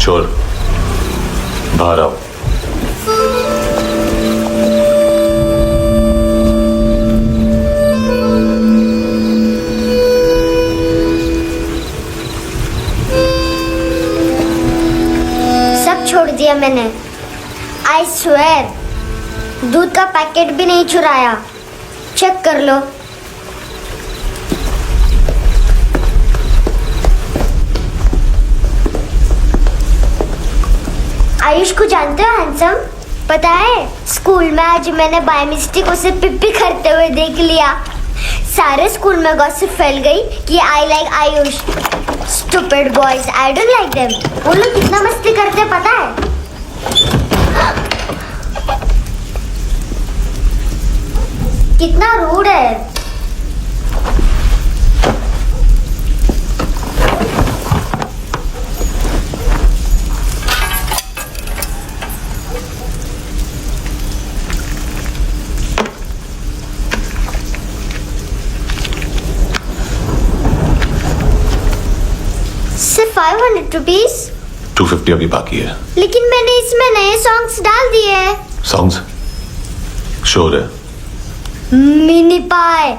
चोर बाहर आओ। सब छोड़ दिया मैंने। आई स्वेयर दूध का पैकेट भी नहीं चुराया। चेक कर लो। आयुष को जानते हो हैंडसम? पता है स्कूल में आज मैंने बाय मिस्टेक उसे पिप्पी करते हुए देख लिया। सारे स्कूल में गॉसिप फैल गई कि I like Ayush. Stupid boys, I don't like them. वो लोग कितना मस्ती करते पता है? कितना रूड है। सिर्फ 500 रुपीज। 250 अभी बाकी है। लेकिन मैंने इसमें नए सॉन्ग्स डाल दिए हैं। सॉन्ग्स? शोर है। मिनी पाए।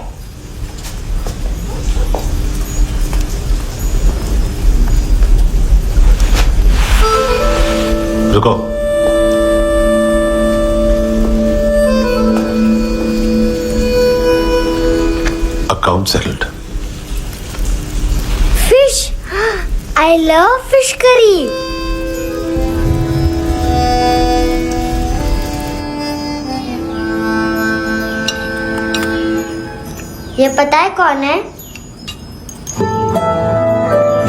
रुको। Account settled. Fish. I love fish curry. ये पता है कौन है?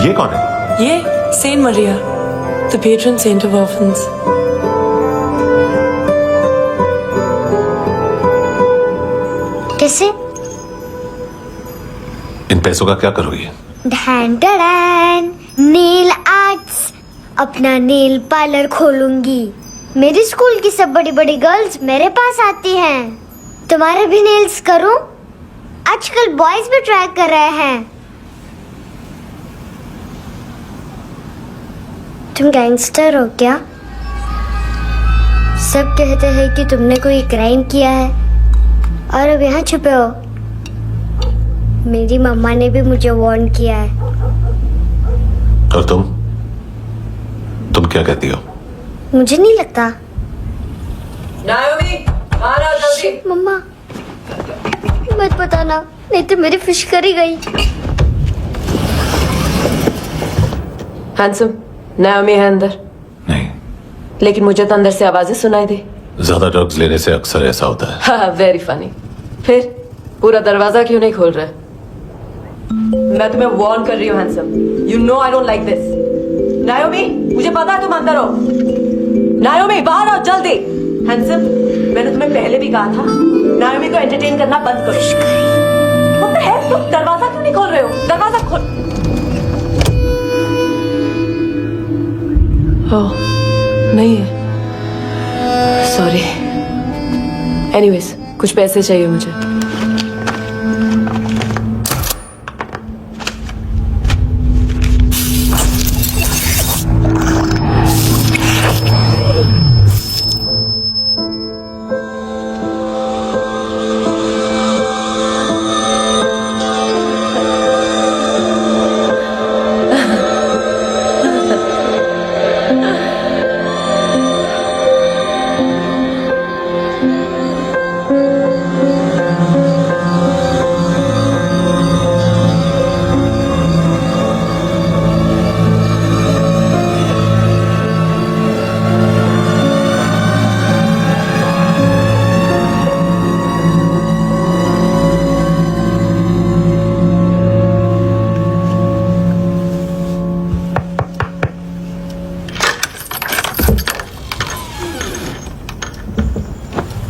ये कौन है? ये saint Maria, the patron saint of orphans. कैसे? इन पैसों का क्या करोगी? ढैन ढैन, नेल आर्ट्स। अपना नेल पार्लर खोलूंगी। मेरी स्कूल की सब बड़ी बड़ी गर्ल्स मेरे पास आती हैं। तुम्हारे भी नेल्स करूं? आजकल बॉयज भी ट्राई कर रहे हैं। तुम गैंगस्टर हो क्या? सब कहते हैं कि तुमने कोई क्राइम किया है और अब यहाँ छुपे हो। मेरी मम्मा ने भी मुझे वार्न किया है। और तुम क्या कहती हो? मुझे नहीं लगता। नायोमी, बाहर आओ जल्दी। मम्मा मत बताना, नहीं तो मेरी फिश करी गई। हैंडसम, नायोमी है अंदर। नहीं। लेकिन मुझे तो अंदर से आवाजें सुनाई दी। ज्यादा ड्रग्स लेने से अक्सर ऐसा होता है। हाँ, वेरी फनी। फिर पूरा दरवाजा क्यों नहीं खोल रहे? मैं तुम्हें वार्न कर रही हूँ handsome. You know I don't like this. नायोमी, मुझे पता है तुम अंदर हो। नायोमी, बाहर आओ जल्दी। हैंडसम, मैंने तुम्हें पहले भी कहा था नायोमी को एंटरटेन करना बंद करो। What the hell? तुम दरवाजा क्यों नहीं खोल रहे हो? दरवाजा खोल। ओह, नहीं है। सॉरी। एनीवेज, कुछ पैसे चाहिए मुझे।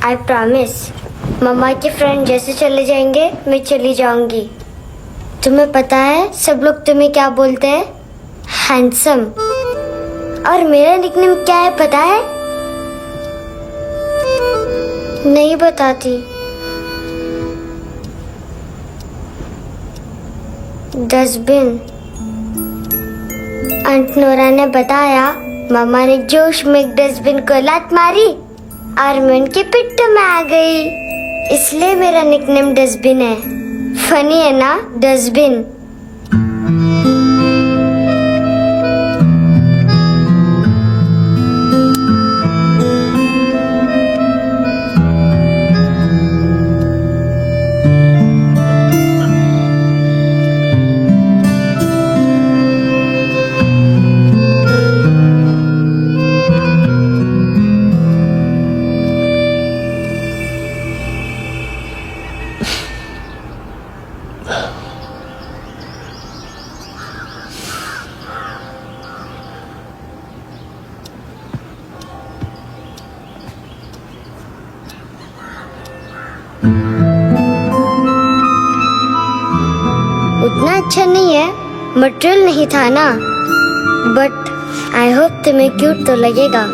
I promise. मम्मा के फ्रेंड जैसे चले जाएंगे मैं चली जाऊंगी। तुम्हें पता है सब लोग तुम्हें क्या बोलते हैं? हैंडसम। और मेरा निकनेम क्या है पता है? नहीं बताती। डस्टबिन। आंट नोरा ने बताया मामा ने जोश में एक डस्टबिन को लात मारी और मैं उनके पिट्ठू में आ गई। इसलिए मेरा निकनेम डस्टबिन है। फनी है ना डस्टबिन। उतना अच्छा नहीं है, मटेरियल नहीं था ना, बट आई होप तुम्हें क्यूट तो लगेगा।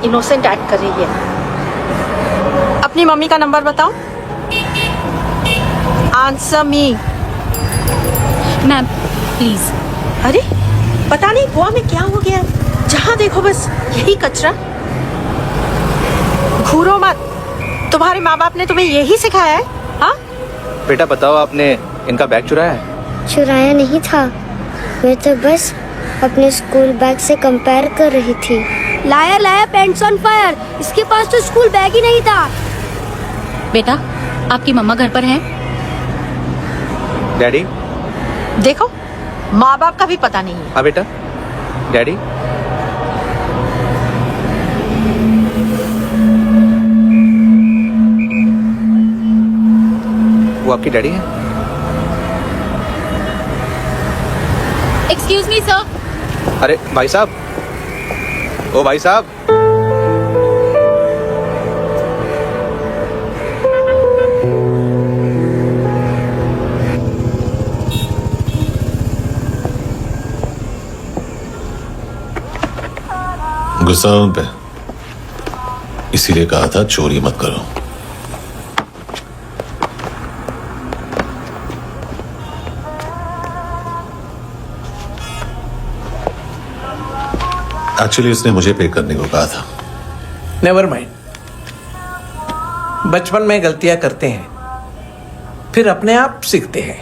इनोसेंट एक्ट कर रही है। अपनी मम्मी का नंबर बताओ। Answer me. Ma'am please. अरे पता नहीं गोवा में क्या हो गया, जहाँ देखो बस यही कचरा। घूरो मत, तुम्हारे माँ बाप ने तुम्हें यही सिखाया है? हाँ बेटा बताओ, आपने इनका बैग चुराया है? चुराया नहीं था, मैं तो बस अपने स्कूल बैग से कंपेयर कर रही थी। लाया लाया पैंट्स ऑन फायर, इसके पास तो स्कूल बैग ही नहीं था। बेटा आपकी मम्मा घर पर है? डैडी देखो, माँ बाप का भी पता नहीं है। हाँ बेटा, डैडी वो आपकी डैडी है? Excuse me sir. अरे भाई साहब, ओ भाई साहब, गुस्सा उन पे, इसीलिए कहा था चोरी मत करो। एक्चुअली उसने मुझे पे करने को कहा था। नेवर माइंड, बचपन में गलतियां करते हैं, फिर अपने आप सीखते हैं।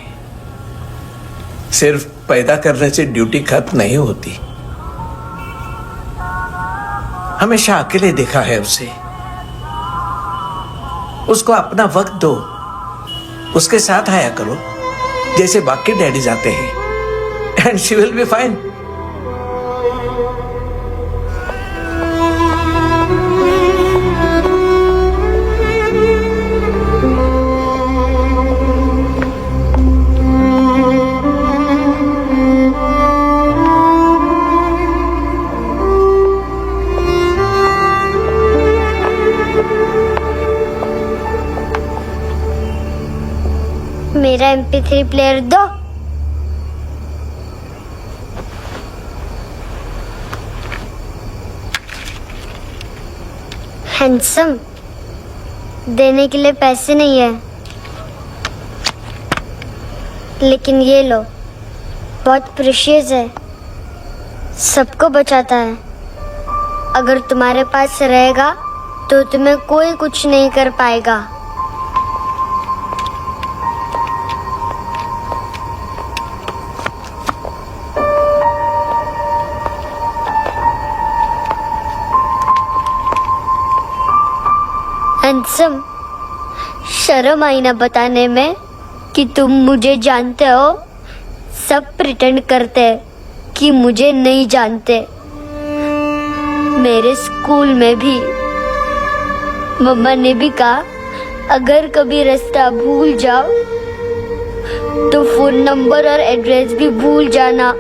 सिर्फ पैदा करने से ड्यूटी खत्म नहीं होती। हमेशा अकेले देखा है उसे। उसको अपना वक्त दो, उसके साथ आया करो जैसे बाकी डैडीज आते हैं, and she will be fine. मेरा MP3 प्लेयर दो। हैंडसम, देने के लिए पैसे नहीं है, लेकिन ये लो, बहुत प्रेशियस है, सबको बचाता है। अगर तुम्हारे पास रहेगा तो तुम्हें कोई कुछ नहीं कर पाएगा। हैंडसम, शर्म आई ना बताने में कि तुम मुझे जानते हो। सब प्रिटेंड करते हैं कि मुझे नहीं जानते। मेरे स्कूल में भी मम्मा ने भी कहा, अगर कभी रास्ता भूल जाओ तो फोन नंबर और एड्रेस भी भूल जाना,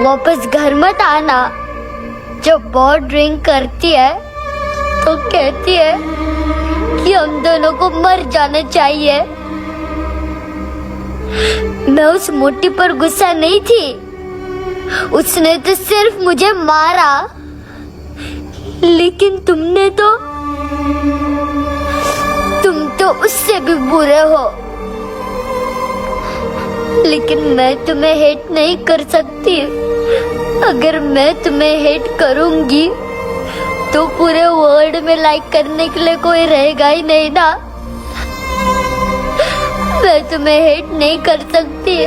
वापस घर मत आना। जब बहुत ड्रिंक करती है तो कहती है कि हम दोनों को मर जाना चाहिए। मैं उस मोटी पर गुस्सा नहीं थी, उसने तो सिर्फ मुझे मारा, लेकिन तुम तो उससे भी बुरे हो। लेकिन मैं तुम्हें हेट नहीं कर सकती। अगर मैं तुम्हें हेट करूंगी तो पूरे वर्ल्ड में लाइक करने के लिए कोई रहेगा ही नहीं ना। मैं तुम्हें हेट नहीं कर सकती।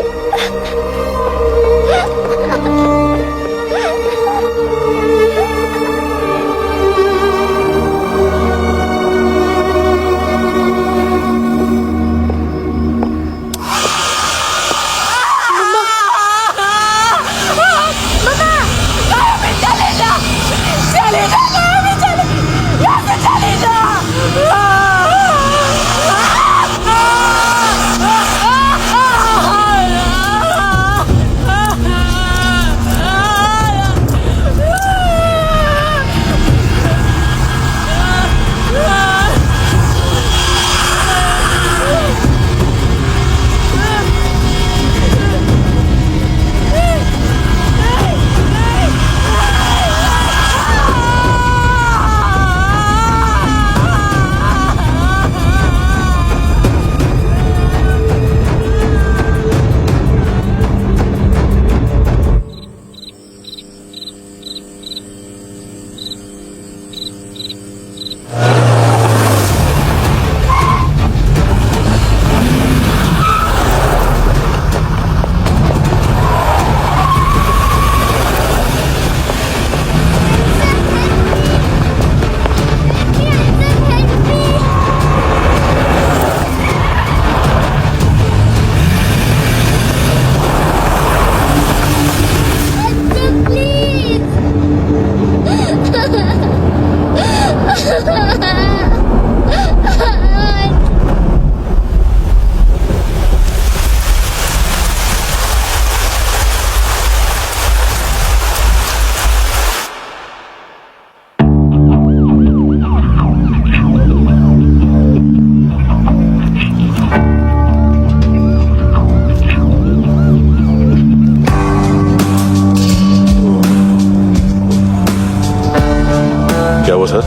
क्या हुआ सर?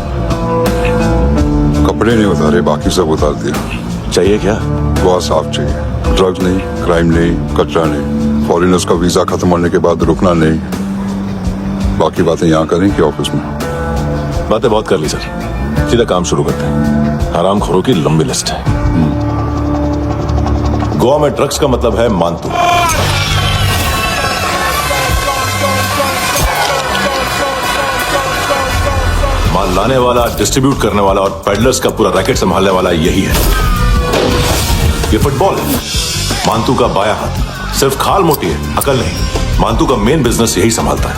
कपड़े नहीं उतारे, बाकी सब उतार दिया। चाहिए क्या? गोवा साफ चाहिए। ड्रग्स नहीं, क्राइम नहीं, कचरा नहीं। फॉरेनर्स का वीजा खत्म होने के बाद रुकना नहीं। बाकी बातें यहाँ करें कि ऑफिस में? बातें बहुत कर ली सर, सीधा काम शुरू करते हैं। हरामखोरों की लंबी लिस्ट है। गोवा में ड्रग्स का मतलब है मानतू। माल लाने वाला, डिस्ट्रीब्यूट करने वाला और पेडलर्स का पूरा रैकेट संभालने वाला यही है। ये फुटबॉल है, मानतू का बाया हाथ। सिर्फ खाल मोटी है, अकल नहीं। मानतू का मेन बिजनेस यही संभालता है।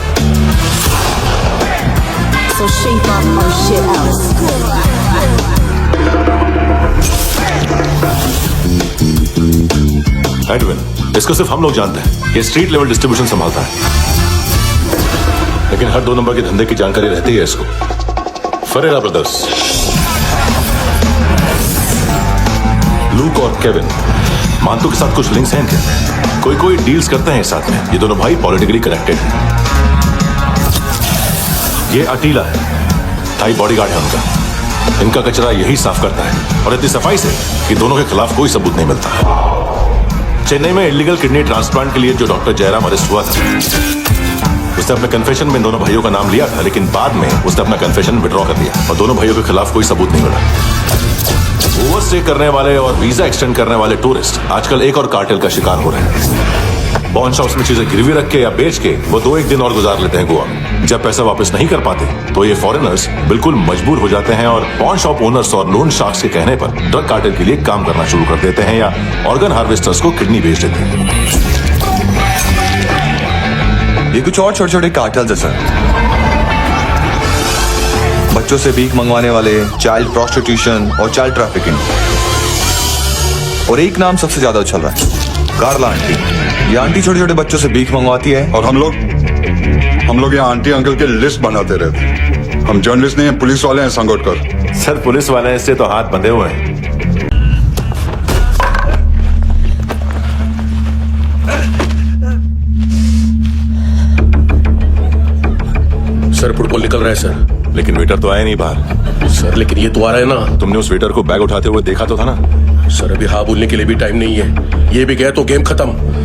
एडविन, इसको सिर्फ हम लोग जानते हैं। ये स्ट्रीट लेवल डिस्ट्रीब्यूशन संभालता है, लेकिन हर 2 नंबर के धंधे की जानकारी रहती है इसको। फरेरा ब्रदर्स, लूक और केविन, मानतू के साथ कुछ लिंक्स हैं क्या? कोई डील्स करते हैं साथ में। ये दोनों भाई पॉलिटिकली कनेक्टेड हैं। ये अटीला है, स्थायी बॉडीगार्ड है उनका। इनका कचरा यही साफ करता है और इतनी सफाई से कि दोनों के खिलाफ कोई सबूत नहीं मिलता। चेन्नई में इलीगल किडनी ट्रांसप्लांट के लिए जो डॉक्टर जयराम अरेस्ट हुआ था, उसने अपने कन्फेशन में दोनों भाइयों का नाम लिया था, लेकिन बाद में उसने अपना कन्फेशन विड्रॉ कर दिया और दोनों भाइयों के खिलाफ कोई सबूत नहीं मिला। ओवरस्टे करने वाले और वीजा एक्सटेंड करने वाले टूरिस्ट आजकल एक और कार्टेल का शिकार हो रहे हैं। पॉन शॉप्स में चीजें गिरवी रख के या बेच के वो 2-1 दिन और गुजार लेते हैं गोवा में। जब पैसा वापस नहीं कर पाते तो ये फॉरेनर्स बिल्कुल मजबूर हो जाते हैं और पॉन शॉप ओनर्स और लोन शार्क्स के कहने पर ड्रग कार्टेल के लिए काम करना शुरू कर देते हैं या ऑर्गन हार्वेस्टर्स को किडनी बेच देते हैं। ये कुछ और छोटे छोटे कार्टेल्स है सर। बच्चों से भीख मंगवाने वाले, चाइल्ड प्रोस्टिट्यूशन और चाइल्ड ट्रैफिकिंग। और एक नाम सबसे ज्यादा उछल रहा है, कार्ला आंटी। ये आंटी छोटे छोटे बच्चों से भीख मंगवाती है। और हम लोग यहाँ आंटी अंकल के लिस्ट बनाते रहते। हम जर्नलिस्ट नहीं हैं, पुलिस वाले हैं संगोटकर। सर पुलिस वाले इससे तो हाथ बंधे हुए हैं। सर फुटबॉल निकल रहा है सर। लेकिन वेटर तो आया नहीं बाहर। सर लेकिन ये तो आ रहा है ना। तुमने उस वेटर को बैग उठाते हुए देखा तो था ना। सर अभी हाँ बोलने के लिए भी टाइम नहीं है। ये भी गया तो गेम खत्म।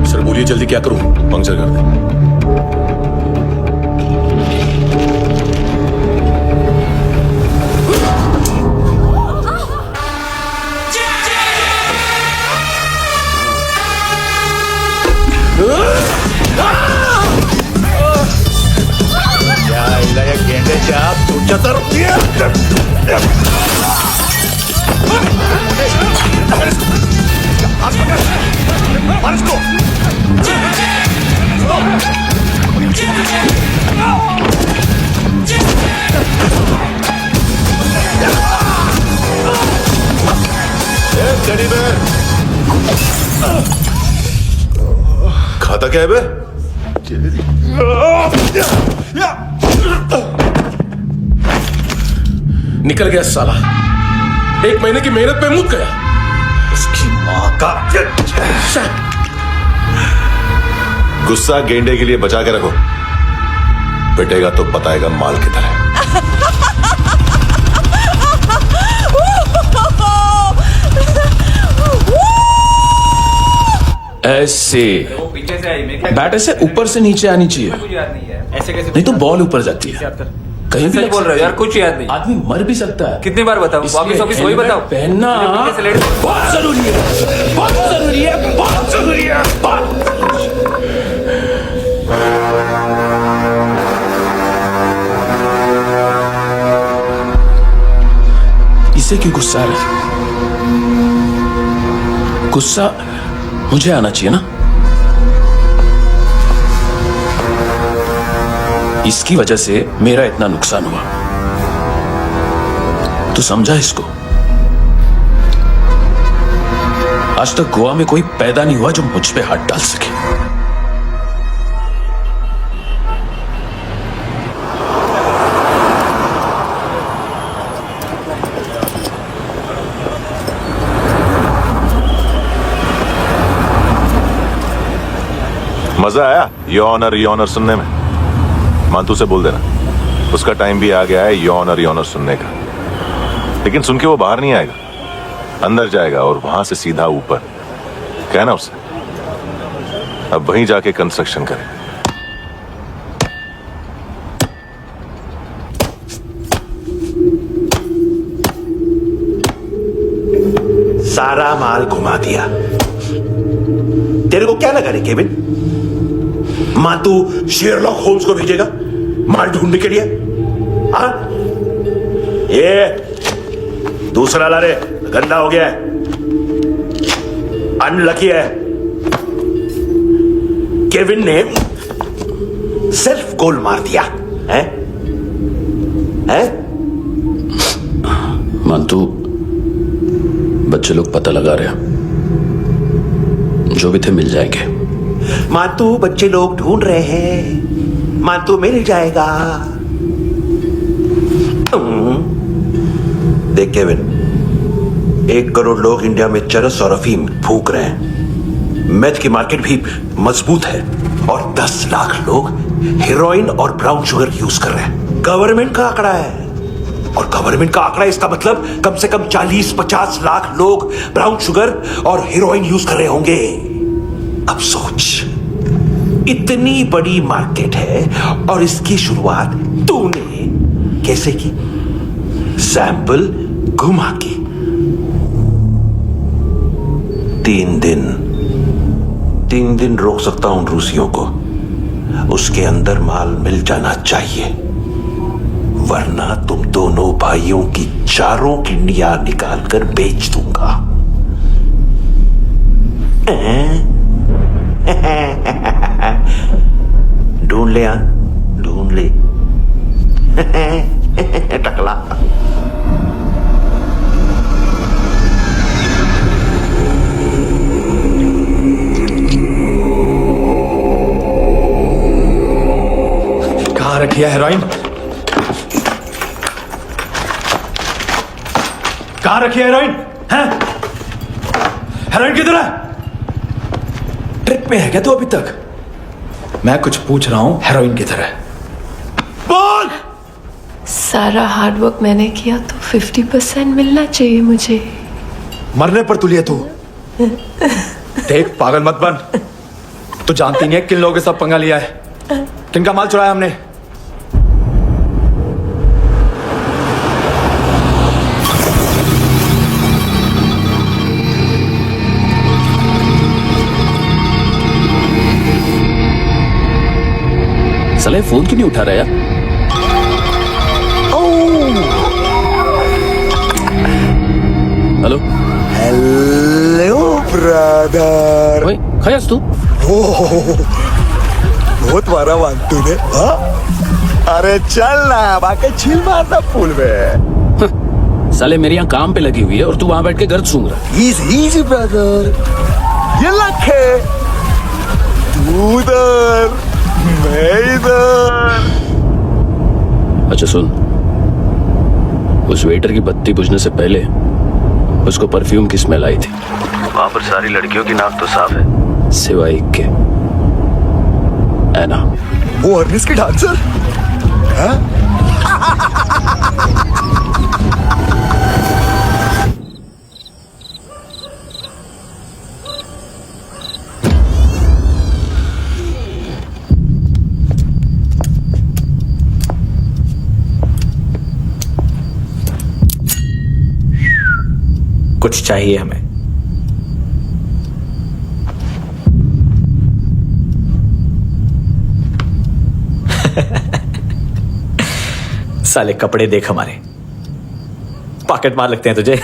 सर बोलिए जल्दी क्या करूं? पंक्चर कर दे। खाता क्या है बे? निकल गया साला। 1 महीने की मेहनत पे मुक गया। उसकी माँ का गुस्सा गेंडे के लिए बचा के रखो, पिटेगा तो बताएगा माल की तरह। ऐसे बैट ऐसे ऊपर से नीचे आनी चाहिए, नहीं तो बॉल ऊपर जाती है। कहीं भी बोल रहे हो यार, कुछ याद नहीं। आदमी मर भी सकता है। कितनी बार बताऊं? वापिस वही बताओ। पहनना बहुत जरूरी है, बहुत जरूरी है, बहुत जरूरी है। इसे क्यों गुस्सा आ रहा है? गुस्सा मुझे आना चाहिए ना। इसकी वजह से मेरा इतना नुकसान हुआ। तू समझा इसको? आज तक गोवा में कोई पैदा नहीं हुआ जो मुझ पे हाथ डाल सके। मजा आया योर ऑनर सुनने में? मानतू से बोल देना उसका टाइम भी आ गया है योर ऑनर सुनने का। लेकिन सुन के वो बाहर नहीं आएगा, अंदर जाएगा और वहां से सीधा ऊपर। कहना उसे अब वहीं जाके कंस्ट्रक्शन करे। सारा माल घुमा दिया। तेरे को क्या लगा रे केविन? मां तू शेरलॉक होम्स को भेजेगा माल ढूंढने के लिए? हाँ, ये दूसरा ला रे, गंदा हो गया है, अनलकी है। केविन ने सिर्फ गोल मार दिया है? मानतू बच्चे लोग पता लगा रहे हैं, जो भी थे मिल जाएंगे। मातू बच्चे लोग ढूंढ रहे हैं, मातू मिल जाएगा। देख केविन, 1 करोड़ लोग इंडिया में चरस और अफीम फूक रहे हैं। मेथ की मार्केट भी मजबूत है और 10 लाख लोग हेरोइन और ब्राउन शुगर यूज कर रहे हैं। गवर्नमेंट का आंकड़ा है, और गवर्नमेंट का आंकड़ा इसका मतलब कम से कम 40-50 लाख लोग ब्राउन शुगर और हेरोइन यूज कर रहे होंगे। अब सोच, इतनी बड़ी मार्केट है और इसकी शुरुआत तूने कैसे की? सैंपल घुमा के। 3 दिन रोक सकता हूं रूसियों को, उसके अंदर माल मिल जाना चाहिए, वरना तुम दोनों भाइयों की चारों किडनियां निकाल कर बेच दूंगा। ढूंढ ले, ढूंढ ले टकला। कहाँ रखी है हेरोइन? कहाँ रखी है हेरोइन? हैं? हेरोइन किधर है? ट्रिप पे है क्या तू अभी तक? मैं कुछ पूछ रहा हूं, हेरोइन किधर है? बोल! सारा हार्डवर्क मैंने किया तो 50% मिलना चाहिए मुझे। मरने पर तुलिए तू। देख, पागल मत बन। तू जानती नहीं है किन लोगों के साथ पंगा लिया है, किनका माल चुराया हमने। साले फोन क्यों नहीं उठा रहा यार? Hello hello brother. ओए खयास तू? बहुत मारा मान तूने। हाँ? अरे चल ना, बाकी चिल मारना फूल में। साले मेरी यहाँ काम पे लगी हुई है और तू वहां बैठ के गर्द सूंघ रहा है। इजी ब्रदर, ये लखे तू उधर, मैं इधर। अच्छा सुन, उस वेटर की बत्ती बुझने से पहले उसको परफ्यूम की स्मेल आई थी। वहां पर सारी लड़कियों की नाक तो साफ है, सिवाय एक के। ऐना। वो अर्निस की डांसर? हाँ? कुछ चाहिए हमें। साले कपड़े देख हमारे, पॉकेट मार लगते हैं तुझे।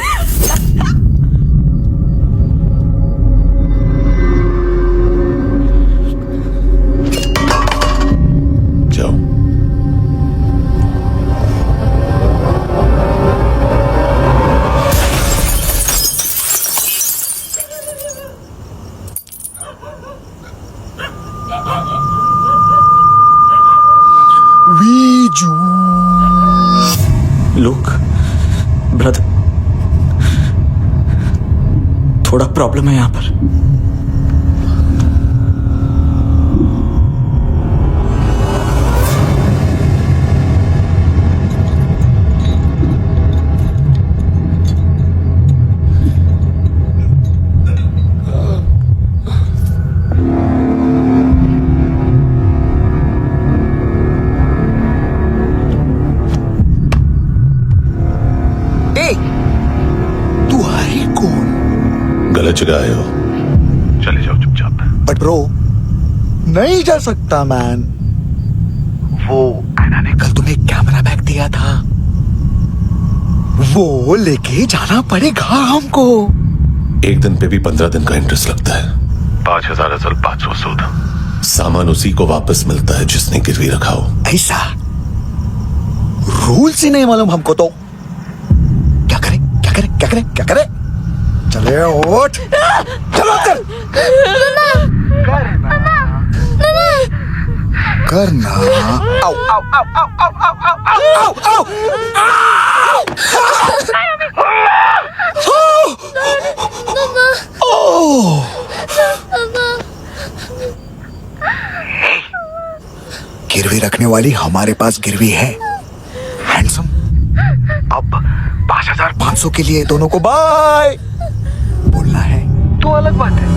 जाओ। लुक ब्रदर, थोड़ा प्रॉब्लम है यहां पर। गलत जगह आए हो, चले जाओ चुपचाप। बट ब्रो, नहीं जा सकता मैन। वो ऐना ने कल तुम्हें कैमरा बैग दिया था, वो लेके जाना पड़ेगा हमको। एक दिन पे भी 15 दिन का इंटरेस्ट लगता है। 5,000 असल 500 सूद। सामान उसी को वापस मिलता है जिसने गिरवी रखा हो। ऐसा रूल्स ही नहीं मालूम हमको तो। क्या करें क्या करें क्या करें क्या करें? चले उठ, चलो कर करना। आओ आओ आओ आओ आओ आओ आओ आओ आओ। गिरवी रखने वाली हमारे पास गिरवी है हैंडसम। अब 5500 के लिए दोनों को बाय बोलना है तो अलग बात है।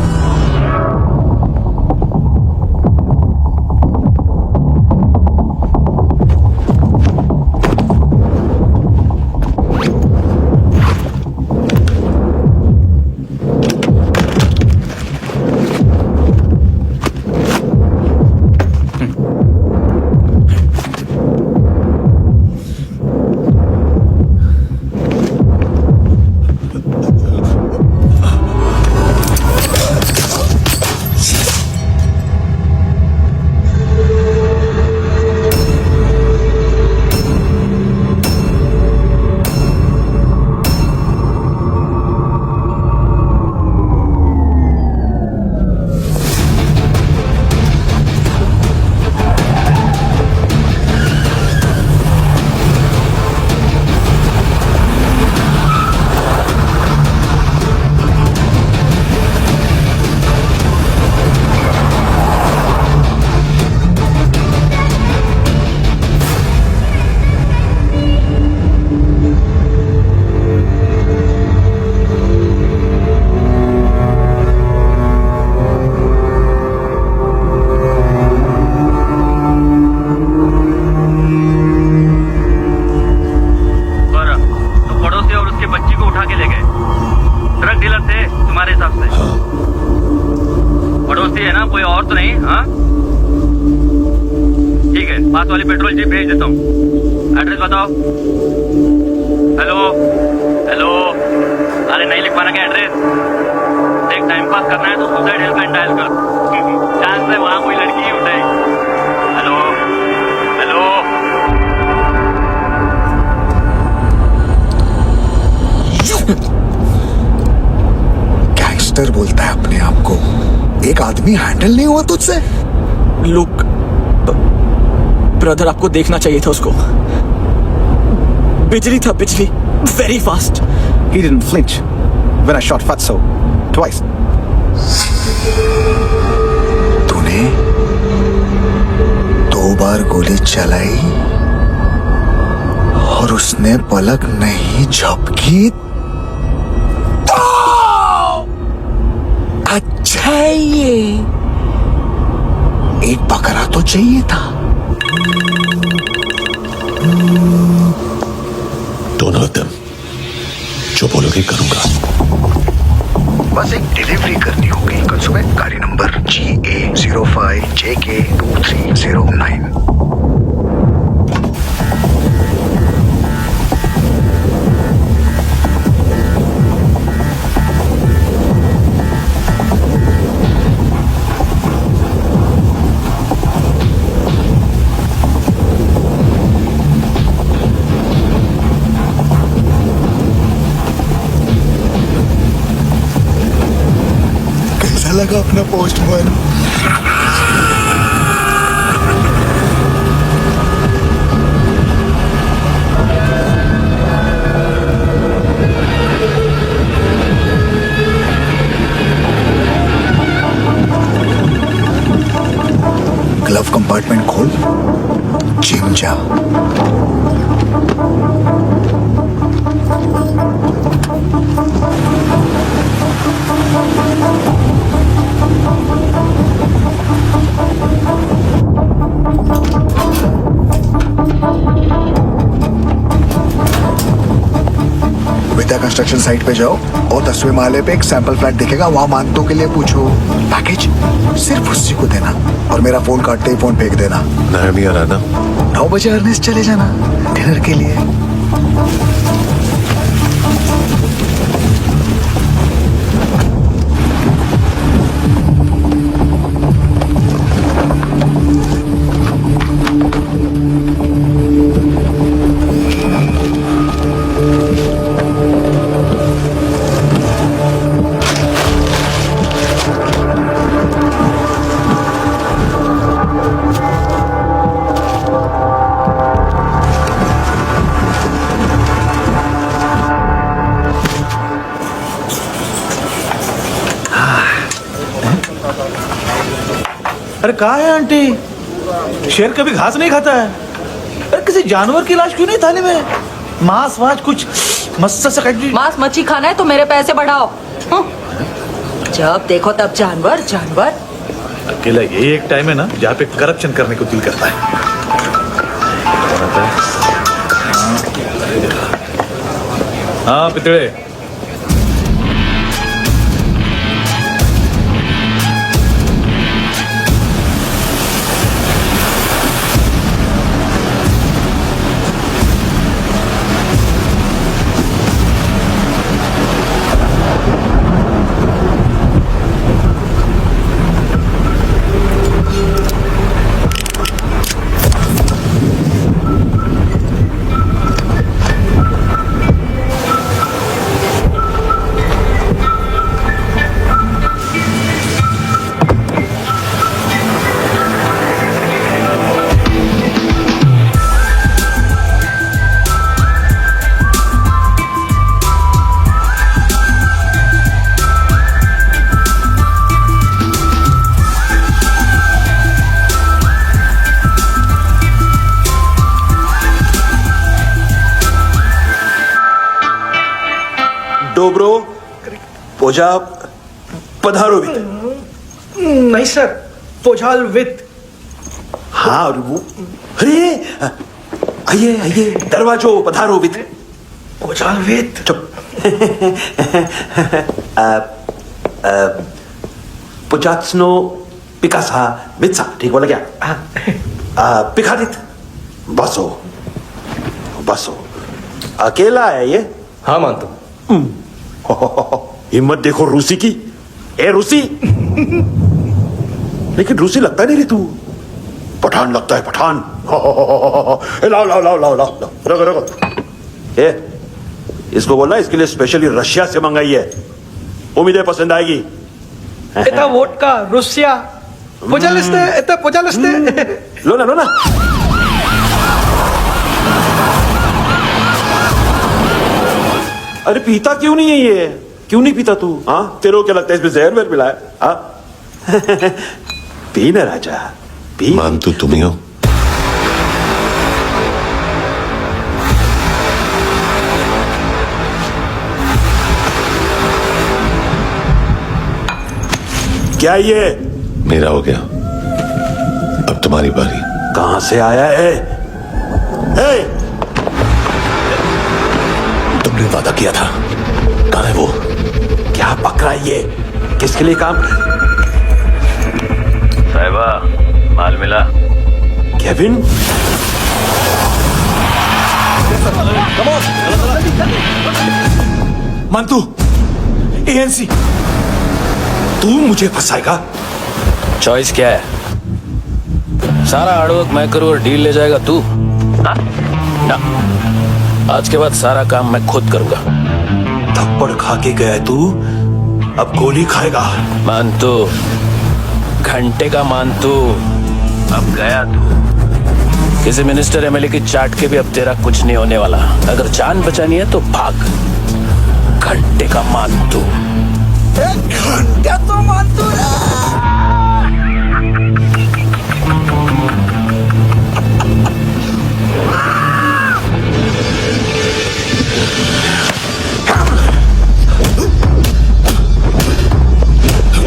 पास वाली पेट्रोल जीप भेज देता हूँ। एड्रेस बताओ। हेलो हेलो, अरे नहीं लिख पाना क्या एड्रेस? देख टाइम पास करना है तो सुसाइड हेल्पलाइन डायल कर, चांस है वहां कोई लड़की ही उठाए। हेलो हेलो, गैंगस्टर बोलता है अपने आप को। एक आदमी हैंडल नहीं हुआ तुझसे? लुक ब्रदर, आपको देखना चाहिए था उसको। बिजली था, बिजली, very fast. He didn't flinch when I shot Fatso twice. तूने 2 बार गोली चलाई और उसने पलक नहीं झपकी तो अच्छा ये एक बकरा तो चाहिए था। दोनों एकदम जो बोलोगे करूंगा। बस एक डिलीवरी करनी होगी। कल सुबह गाड़ी नंबर GA05JK2309। लगा अपना पोस्टमैन। ग्लव कंपार्टमेंट खोल, जिम जा। विद्या कंस्ट्रक्शन साइट पे जाओ और 10वें माले पे एक सैंपल फ्लैट दिखेगा, वहां मानतों के लिए पूछो। पैकेज सिर्फ उसी को देना और मेरा फोन काटते ही फोन फेंक देना। नहीं आ रहा ना। 9 बजे अर्नेस्ट चले जाना डिनर के लिए। अरे कहाँ है आंटी? शेर कभी घास नहीं खाता है। अरे किसी जानवर की लाश क्यों नहीं थाली में? मांस वास कुछ मस्त सा कट। मांस मच्छी खाना है तो मेरे पैसे बढ़ाओ। जब देखो तब जानवर जानवर। अकेला ये एक टाइम है ना जहाँ पे करप्शन करने को दिल करता है। हाँ पितड़े, डोब्रो पोजा पधारोवित। नहीं सर, पोझाल विथ। हाँ और वो, अरे आइए आइए, दरवाजो पधारोवित। पोझाल विथ। चुप। पुजात्सनो पिकासा वित्सा, ठीक बोला क्या? पिखादित बसो बसो। अकेला है ये? हाँ मानतो। हिम्मत देखो रूसी की। ए रूसी। लेकिन रूसी लगता नहीं रे तू, पठान लगता है, पठान। लाओ लाओ लाओ लाओ लाओ, रखो रखो। ए इसको बोलना इसके लिए स्पेशली रशिया से मंगाई है, उम्मीद है पसंद आएगी। इतना वोडका रुसिया पोझालिस्ते, इतना पोझालिस्ते। लो ना लो ना। अरे पीता क्यों नहीं है ये? क्यों नहीं पीता तू? हाँ तेरे को क्या लगता है इसमें जहर वहर मिला है? हाँ पी ना राजा, पी। मानतू तुम ही हो। क्या ये? मेरा हो गया, अब तुम्हारी बारी। कहां से आया है? तुमने वादा किया था, कहां है वो? क्या पकड़ा ये? किसके लिए काम? साहिबा माल मिला? केविन? मानतू, एएनसी। तू मुझे फंसाएगा? चॉइस क्या है? सारा हार्डवर्क मैं करूं और डील ले जाएगा तू? हाँ? ना, आज के बाद सारा काम मैं खुद करूंगा। थप्पड़ खा के गया तू, अब गोली खाएगा। मानतू, घंटे का मानतू, अब गया तू। किसी मिनिस्टर एमएलए की चाट के भी अब तेरा कुछ नहीं होने वाला। अगर जान बचानी है तो भाग। घंटे का मानतू। घंटा तो मानतू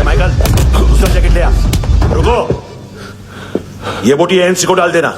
माइकल, दूसरा जैकेट ले आ। रुको, ये बोटी एएनसी को डाल देना।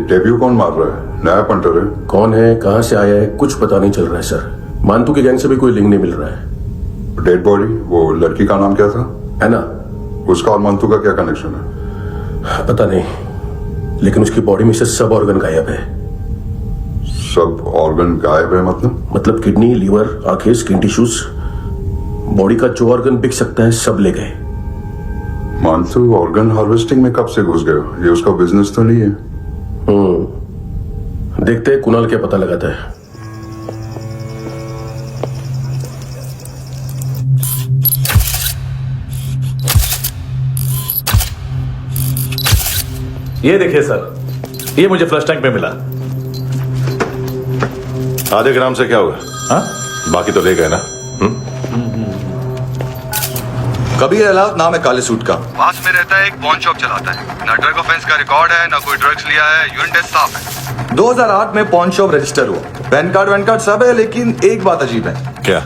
डेब्यू कौन मार रहा है? नया पंटर है। कौन है, कहां से आया है, कुछ पता नहीं चल रहा है सर। मानतू की गैंग से भी कोई लिंक नहीं मिल रहा है। डेड बॉडी, वो लड़की का नाम क्या था? है ना, उसका और मानतू का क्या कनेक्शन है? पता नहीं, लेकिन उसकी बॉडी में से सब ऑर्गन गायब है। सब ऑर्गन गायब है मतलब किडनी, लीवर, आंखें, स्किन टिश्यूज, बॉडी का जो ऑर्गन बिक सकता है सब ले गए। मानतू ऑर्गन हार्वेस्टिंग में कब से घुस गया? ये उसका बिजनेस तो नहीं है। देखते हैं कुणाल क्या पता लगाता है। ये देखिए सर, ये मुझे फ्लश टैंक में मिला। आधे ग्राम से क्या होगा? हाँ, बाकी तो ले गए ना। कबीर अलाउद्दीन नाम है काले सूट का, पास में रहता है, एक पॉन शॉप चलाता है। ना ड्रग ऑफेंस का रिकॉर्ड है, ना कोई ड्रग्स लिया है, यूरिन टेस्ट साफ है। 2008 में पॉन शॉप रजिस्टर हुआ, पैन कार्ड सब है, लेकिन एक बात अजीब है। क्या?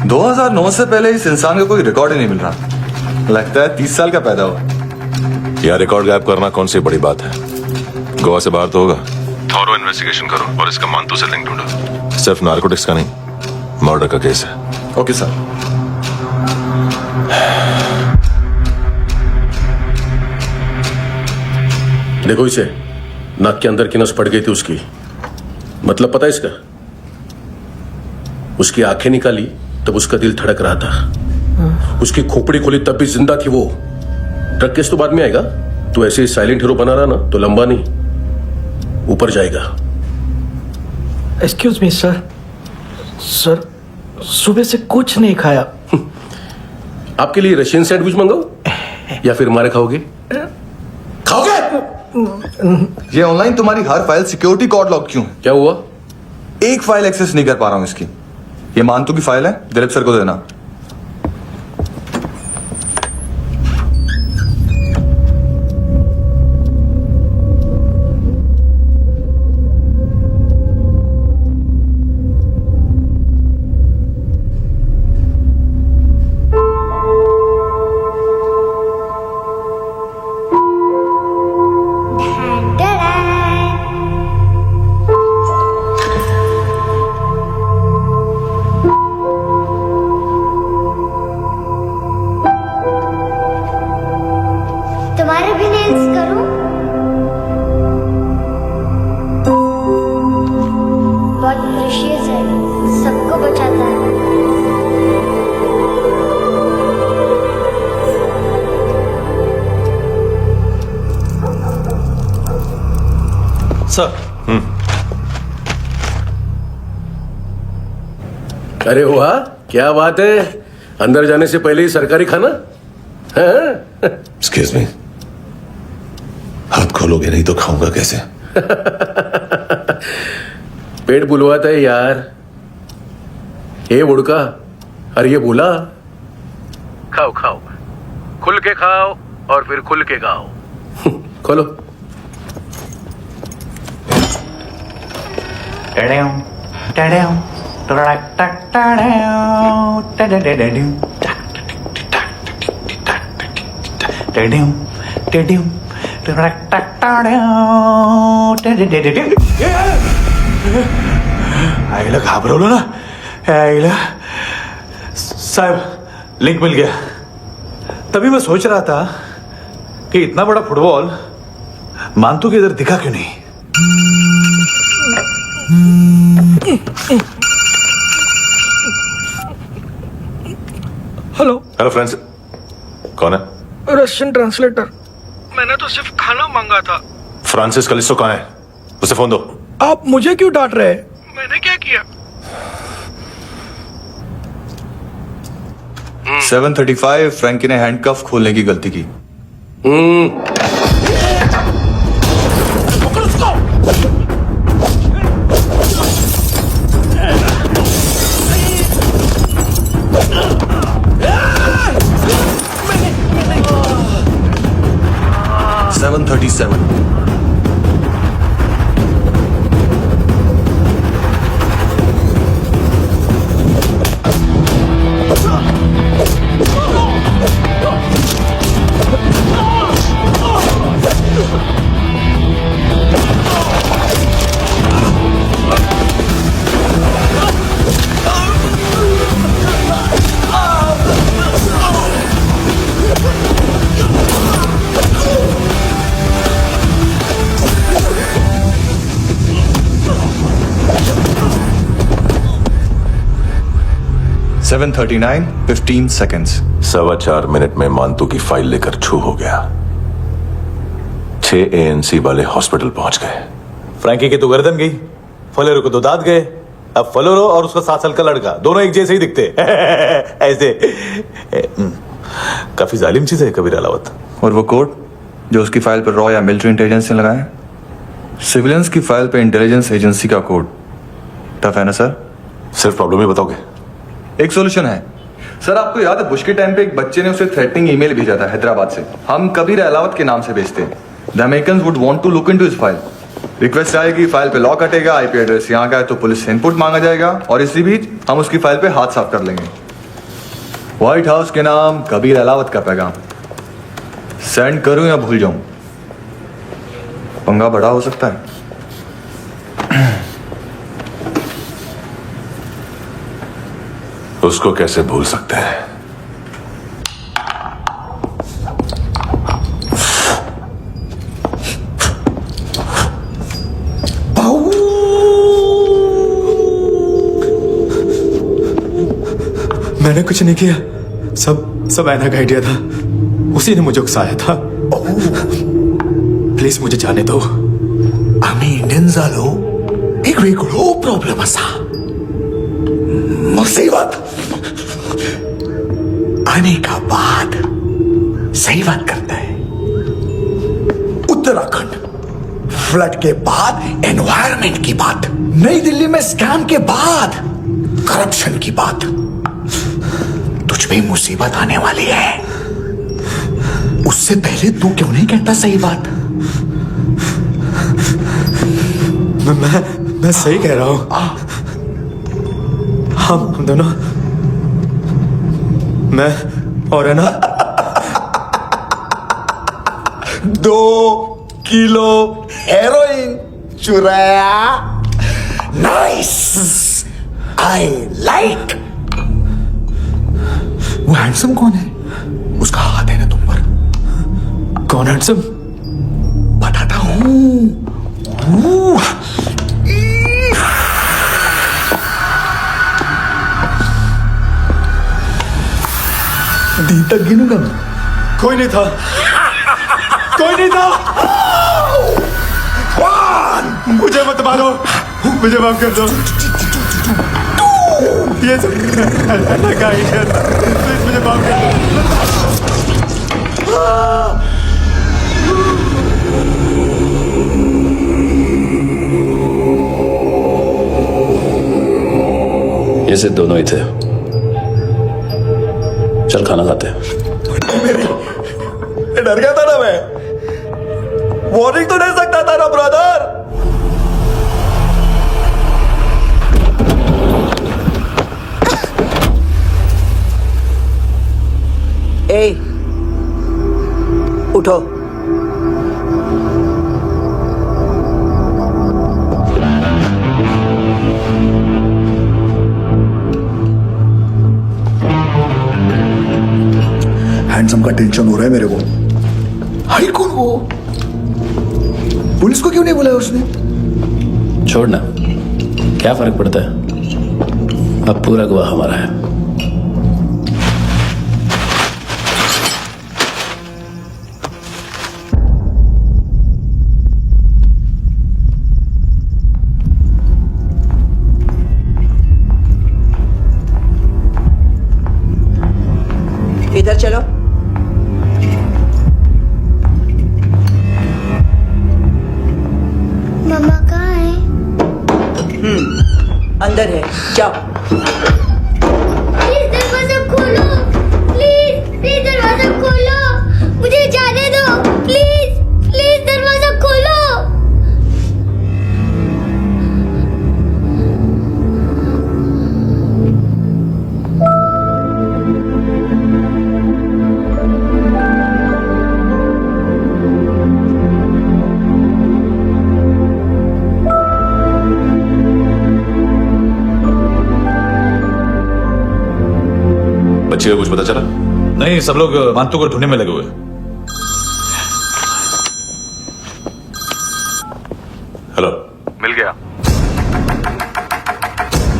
2009 से पहले इस इंसान का कोई रिकॉर्ड ही नहीं मिल रहा। लगता है 30 साल का पैदा हुआ। यह रिकॉर्ड गायब करना कौन सी बड़ी बात है? गोवा से बाहर तो होगा। थॉरो इन्वेस्टिगेशन करो और इसका मानतू से लिंक ढूंढो। सिर्फ नार्कोटिक्स का नहीं, मर्डर का केस है। Okay sir. देखो इसे, नाक के अंदर की नस फट गई थी उसकी। मतलब पता है इसका? उसकी आंखें निकाली तब उसका दिल धड़क रहा था। उसकी खोपड़ी खोली तब भी जिंदा थी वो। ड्रग केस तो बाद में आएगा। तो ऐसे साइलेंट हीरो बना रहा ना तो लंबा नहीं, ऊपर जाएगा। एक्सक्यूज मी सर, सर सुबह से कुछ नहीं खाया। आपके लिए रशियन सैंडविच मंगाओ या फिर मारे खाओगे? खाओगे? ये ऑनलाइन तुम्हारी हर फाइल सिक्योरिटी कोड लॉक क्यों है? क्या हुआ? एक फाइल एक्सेस नहीं कर पा रहा हूं इसकी। ये मानतू की फाइल है, दिलीप सर को देना। तुम्हारे भी नेल्स करूं? बहुत प्रेशियस है, सबको बचाता है। सर। अरे वाह, क्या बात है। अंदर जाने से पहले ही सरकारी खाना। एक्सक्यूज मी, हाथ खोलोगे नहीं तो खाऊंगा कैसे? पेट बुलवाता है यार। ये बुड़का, अरे ये बोला खाओ खाओ, खुल के खाओ और फिर खुल के खाओ। खोलो। आईला घाबरवलं ना। आईला साहब, लिंक मिल गया। तभी मैं सोच रहा था कि इतना बड़ा फुटबॉल मानतू के इधर दिखा क्यों नहीं। हेलो हेलो फ्रेंड्स, कौन है? Russian translator. मैंने तो सिर्फ खाना मांगा था। फ्रांसिस कलिस्टो कहाँ है? उसे फोन दो। आप मुझे क्यों डांट रहे हैं? मैंने क्या किया? 735 फ्रैंकी ने हैंडकफ खोलने की गलती की। 7:39 15 seconds. 4.25 मिनट में मानतू की फाइल लेकर छू हो गया। 6 ANC वाले हॉस्पिटल पहुंच गए। फ्रैंकी की तो गर्दन गई, फलेरो को तो दांत गए। अब फलेरो और उसका 7 साल का लड़का दोनों एक जैसे ही दिखते ऐसे। काफी जालिम चीज है कबीर अलावत। और वो कोड जो उसकी फाइल पर रॉ या मिलिट्री इंटेलिजेंस ने लगाया, सिविलियंस की फाइल पे इंटेलिजेंस एजेंसी का कोड। टफ है ना सर? सिर्फ प्रॉब्लम ही बताओगे? एक सॉल्यूशन है सर। आपको याद है बुश के टाइम पे एक बच्चे ने उसे थ्रेटनिंग ईमेल भेजा था हैदराबाद से। हम कबीर अलावत के नाम से भेजते हैं। The Americans would want to look into his file. Request आएगी, फाइल पे लॉक हटेगा, आईपी एड्रेस यहाँ का है तो पुलिस से इनपुट मांगा जाएगा और इसी बीच हम उसकी फाइल पे हाथ साफ कर लेंगे। व्हाइट हाउस के नाम कबीर अलावत का पैगाम। सेंड करूं या भूल जाऊं, पंगा बड़ा हो सकता है। उसको कैसे भूल सकते हैं? मैंने कुछ नहीं किया, सब ऐना का आइडिया था। उसी ने मुझे उकसाया था। प्लीज मुझे जाने दो। आम्ही इंडियन झालो एक वेगळो प्रॉब्लेम असा। मुसीबत आने का बाद सही बात करता है। उत्तराखंड फ्लड के बाद एनवायरनमेंट की बात, नई दिल्ली में स्कैम के बाद करप्शन की बात। तुझ पे मुसीबत आने वाली है, उससे पहले तू क्यों नहीं कहता सही बात? मैं सही कह रहा हूं। हम दोनों, मैं और है ना 2 किलो हेरोइन चुराया। Nice, I like. वो हैंडसम कौन है? उसका हाथ है ना तुम पर? कौन हैंडसम? बताता हूं। दिन तक गिनूंगा मैं। कोई नहीं था, कोई नहीं था। मुझे मत मारो, मुझे माफ कर दो। ये सब का आइडिया था। प्लीज मुझे माफ कर दो। ये से दोनों ही थे। चल खाना खाते हैं। डर गया था ना मैं। वार्निंग तो दे सकता था ना ब्रदर। ए, उठो। हैंडसम का टेंशन हो रहा है मेरे को। हाई कौन वो? पुलिस को क्यों नहीं बुलाया उसने? छोड़ना, क्या फर्क पड़ता है? अब पूरा गवाह हमारा है। इधर चलो। मम्मा कहाँ है? अंदर है, जाओ। प्लीज दरवाजा खोलो, प्लीज दरवाजा खोलो, मुझे जाने दो। प्लीज दरवाजा खोलो। बच्चे को कुछ पता चला? नहीं, सब लोग मानतू को ढूंढने में लगे हुए। हेलो, मिल गया।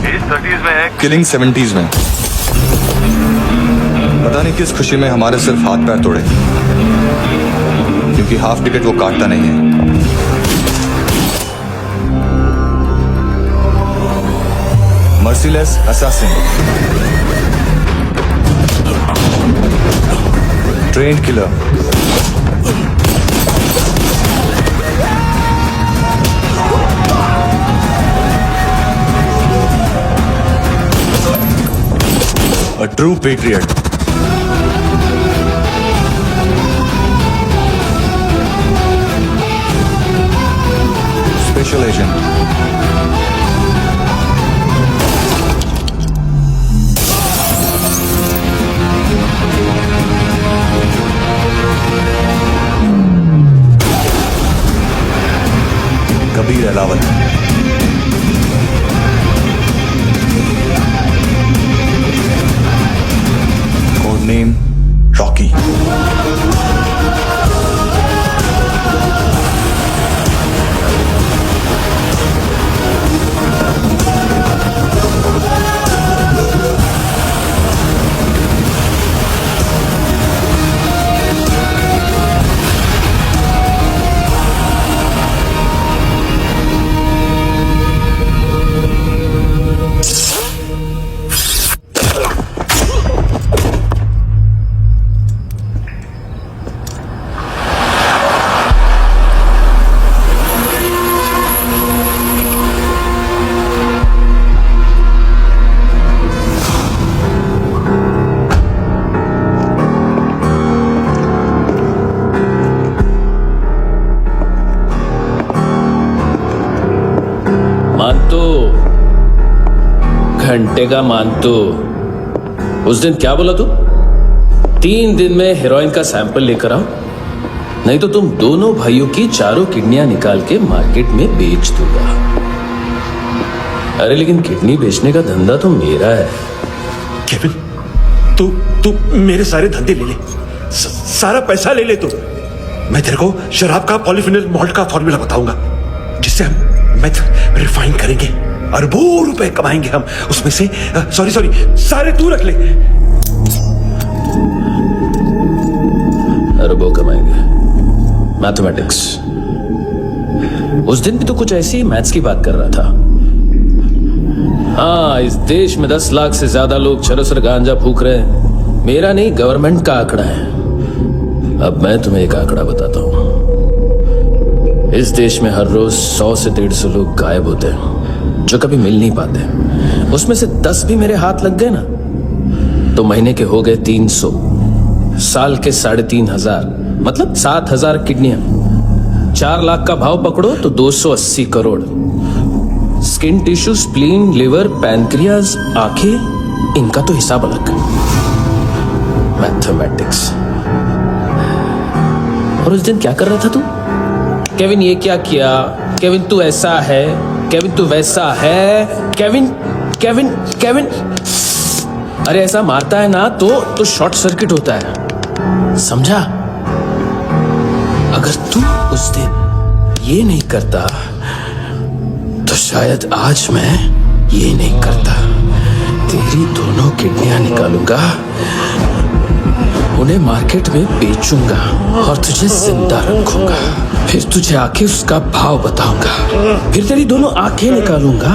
एज 30s में है, किलिंग 70s में। पता नहीं किस खुशी में हमारे सिर्फ हाथ पैर तोड़े, क्योंकि हाफ टिकट वो काटता नहीं है। Merciless assassin, trend killer, a true patriot. Special agent. Kabir Ahlawat. Code name Rocky. मानतो, घंटे का मानतो, उस दिन क्या बोला तू? 3 दिन में हेरोइन का सैंपल लेकर आओ, नहीं तो तुम दोनों भाइयों की चारों किडनियां निकाल के मार्केट में बेच दूंगा। अरे लेकिन किडनी बेचने का धंधा तो मेरा है। केविन, तू मेरे सारे धंधे ले ले, सारा पैसा ले ले तू। मैं तेरे को शराब का पॉलीफिनल मॉल्ट का फॉर्मूला बताऊंगा, जिससे हम मेथ रिफाइन करेंगे, अरबों रुपए कमाएंगे हम उसमें से। सॉरी सारे तू रख ले। अरबों कमाएंगे, मैथमेटिक्स। उस दिन भी तो कुछ ऐसी मैथ्स की बात कर रहा था। हाँ, इस देश में 10 लाख से ज्यादा लोग चरस और गांजा फूक रहे हैं। मेरा नहीं, गवर्नमेंट का आंकड़ा है। अब मैं तुम्हें एक आंकड़ा बताता हूं। इस देश में हर रोज 100 से 150 लोग गायब होते हैं, जो कभी मिल नहीं पाते। उसमें से 10 भी मेरे हाथ लग गए ना, तो महीने के हो गए 300, साल के 3500, मतलब 7000 किडनियां। 4 लाख का भाव पकड़ो तो 280 crore. Skin tissue, spleen, liver, pancreas, आंखें, इनका तो हिसाब अलग। मैथमेटिक्स। और उस दिन क्या कर रहा था तू? केविन ये क्या किया, केविन तू ऐसा है, केविन तू वैसा है, केविन केविन केविन। अरे ऐसा मारता है ना तो शॉर्ट सर्किट होता है, समझा? अगर तू उस दिन ये नहीं करता तो शायद आज मैं ये नहीं करता। तेरी दोनों किडनियां निकालूंगा, उन्हें मार्केट में बेचूंगा और तुझे जिंदा रखूंगा। फिर तुझे आके उसका भाव बताऊंगा। फिर तेरी दोनों आंखें निकालूंगा,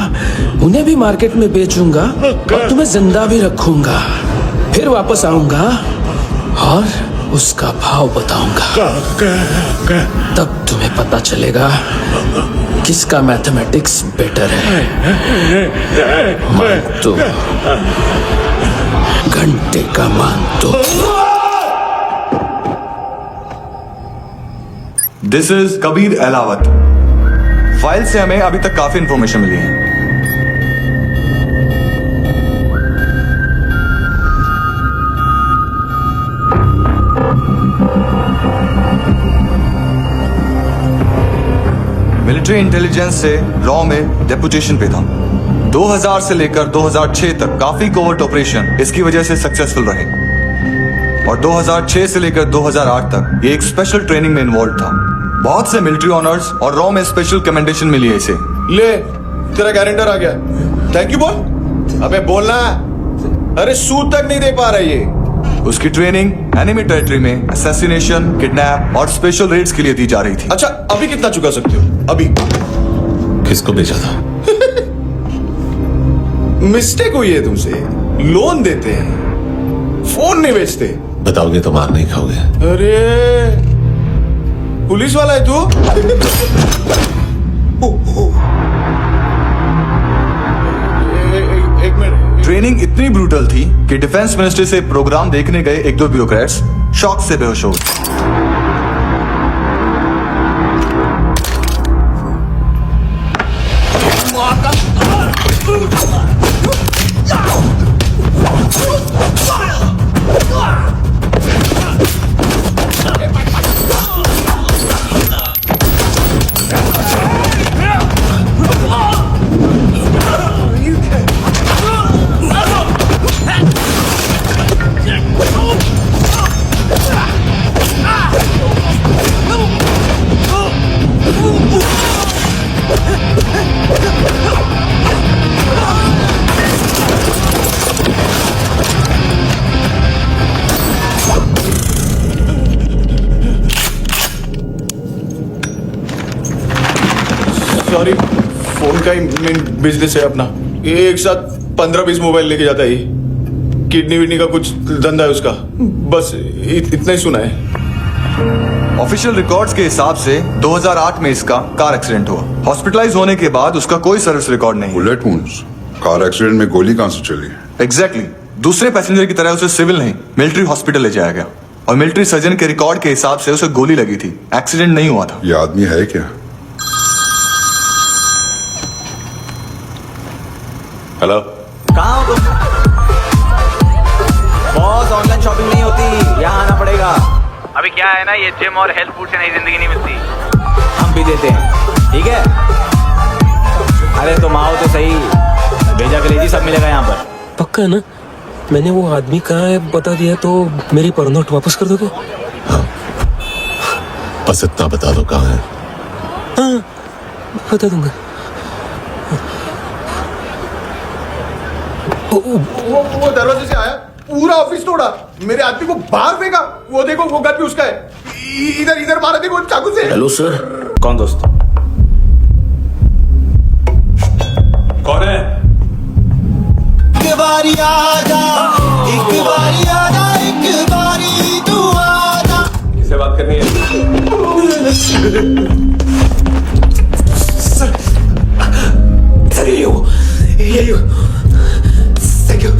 उन्हें भी मार्केट में बेचूंगा और तुम्हें जिंदा भी रखूंगा। फिर वापस आऊंगा और उसका भाव बताऊंगा। तब तुम्हें पता चलेगा किसका मैथमेटिक्स बेटर है। मानतो, घंटे का मानतो। This is Kabir Ahlawat. File से हमें अभी तक काफी इंफॉर्मेशन मिली है। मिलिट्री इंटेलिजेंस से रॉ में डेपुटेशन पे था। 2000 से लेकर 2006 तक काफी कोवर्ट ऑपरेशन इसकी वजह से सक्सेसफुल रहे, और 2006 से लेकर 2008 तक ये एक स्पेशल ट्रेनिंग में इन्वॉल्व था। बहुत से मिलिट्री ऑनर्स और रॉ में स्पेशल कमेंडेशन मिली है इसे। ले, तेरा गारंटर आ गया। थैंक यू बोल। अबे बोलना। अरे सूद तक नहीं दे पा रहा ये। उसकी ट्रेनिंग एनिमी टेरिटरी में असैसिनेशन, किडनैप और स्पेशल रेड्स के लिए दी जा रही थी। अच्छा अभी कितना चुका सकते हो? अभी किसको भेजा था? मिस्टेक हुई है तुमसे। लोन देते हैं, फोन नहीं बेचते। बताओगे तो मार नहीं खाओगे। अरे पुलिस वाला है तू? एक मिनट। ट्रेनिंग इतनी ब्रूटल थी कि डिफेंस मिनिस्ट्री से प्रोग्राम देखने गए एक दो ब्यूरोक्रेट्स शॉक से बेहोश हो गए। सॉरी, फोन का ही मेन बिजनेस है अपना। एक साथ 15-20 मोबाइल लेके जाता है। किडनी विडनी का कुछ धंधा है उसका। बस इतना ही सुना है। ऑफिशियल रिकॉर्ड्स के हिसाब से 2008 में इसका कार एक्सीडेंट हुआ। हॉस्पिटलाइज होने के बाद उसका कोई सर्विस रिकॉर्ड नहीं। बुलेट वुंड्स, कार एक्सीडेंट में गोली कहां से चली? एग्जैक्टली। दूसरे पैसेंजर की तरह उसे सिविल नहीं मिलिट्री हॉस्पिटल ले जाया गया और मिलिट्री सर्जन के रिकॉर्ड के हिसाब से उसे गोली लगी थी। एक्सीडेंट नहीं हुआ था। ये आदमी है क्या? हेलो, कहाँ हो तुम? बॉस, ऑनलाइन शॉपिंग नहीं होती, यहाँ आना पड़ेगा। अभी क्या है ना, ये जिम और हेल्थ फूड से नई जिंदगी नहीं मिलती। हम भी देते हैं, ठीक है? अरे तुम आओ तो सही, भेजा कलेजी सब मिलेगा यहाँ पर। पक्का ना? मैंने वो आदमी कहाँ है बता दिया तो मेरी परनोट वापस कर दोगे? हाँ, बस इतना बता दो कहाँ है। हाँ, बता दूंगा। वो दरवाजे से आया, पूरा ऑफिस तोड़ा, मेरे आदमी को बाहर फेंका। वो देखो, वो गन भी उसका है। इधर मारा देखो चाकू से। Hello sir. कौन दोस्त? कौन है? एक बारी आजा, एक बारी आजा, एक बारी तू आजा। किससे बात करनी है? सर ये हो। Thank you.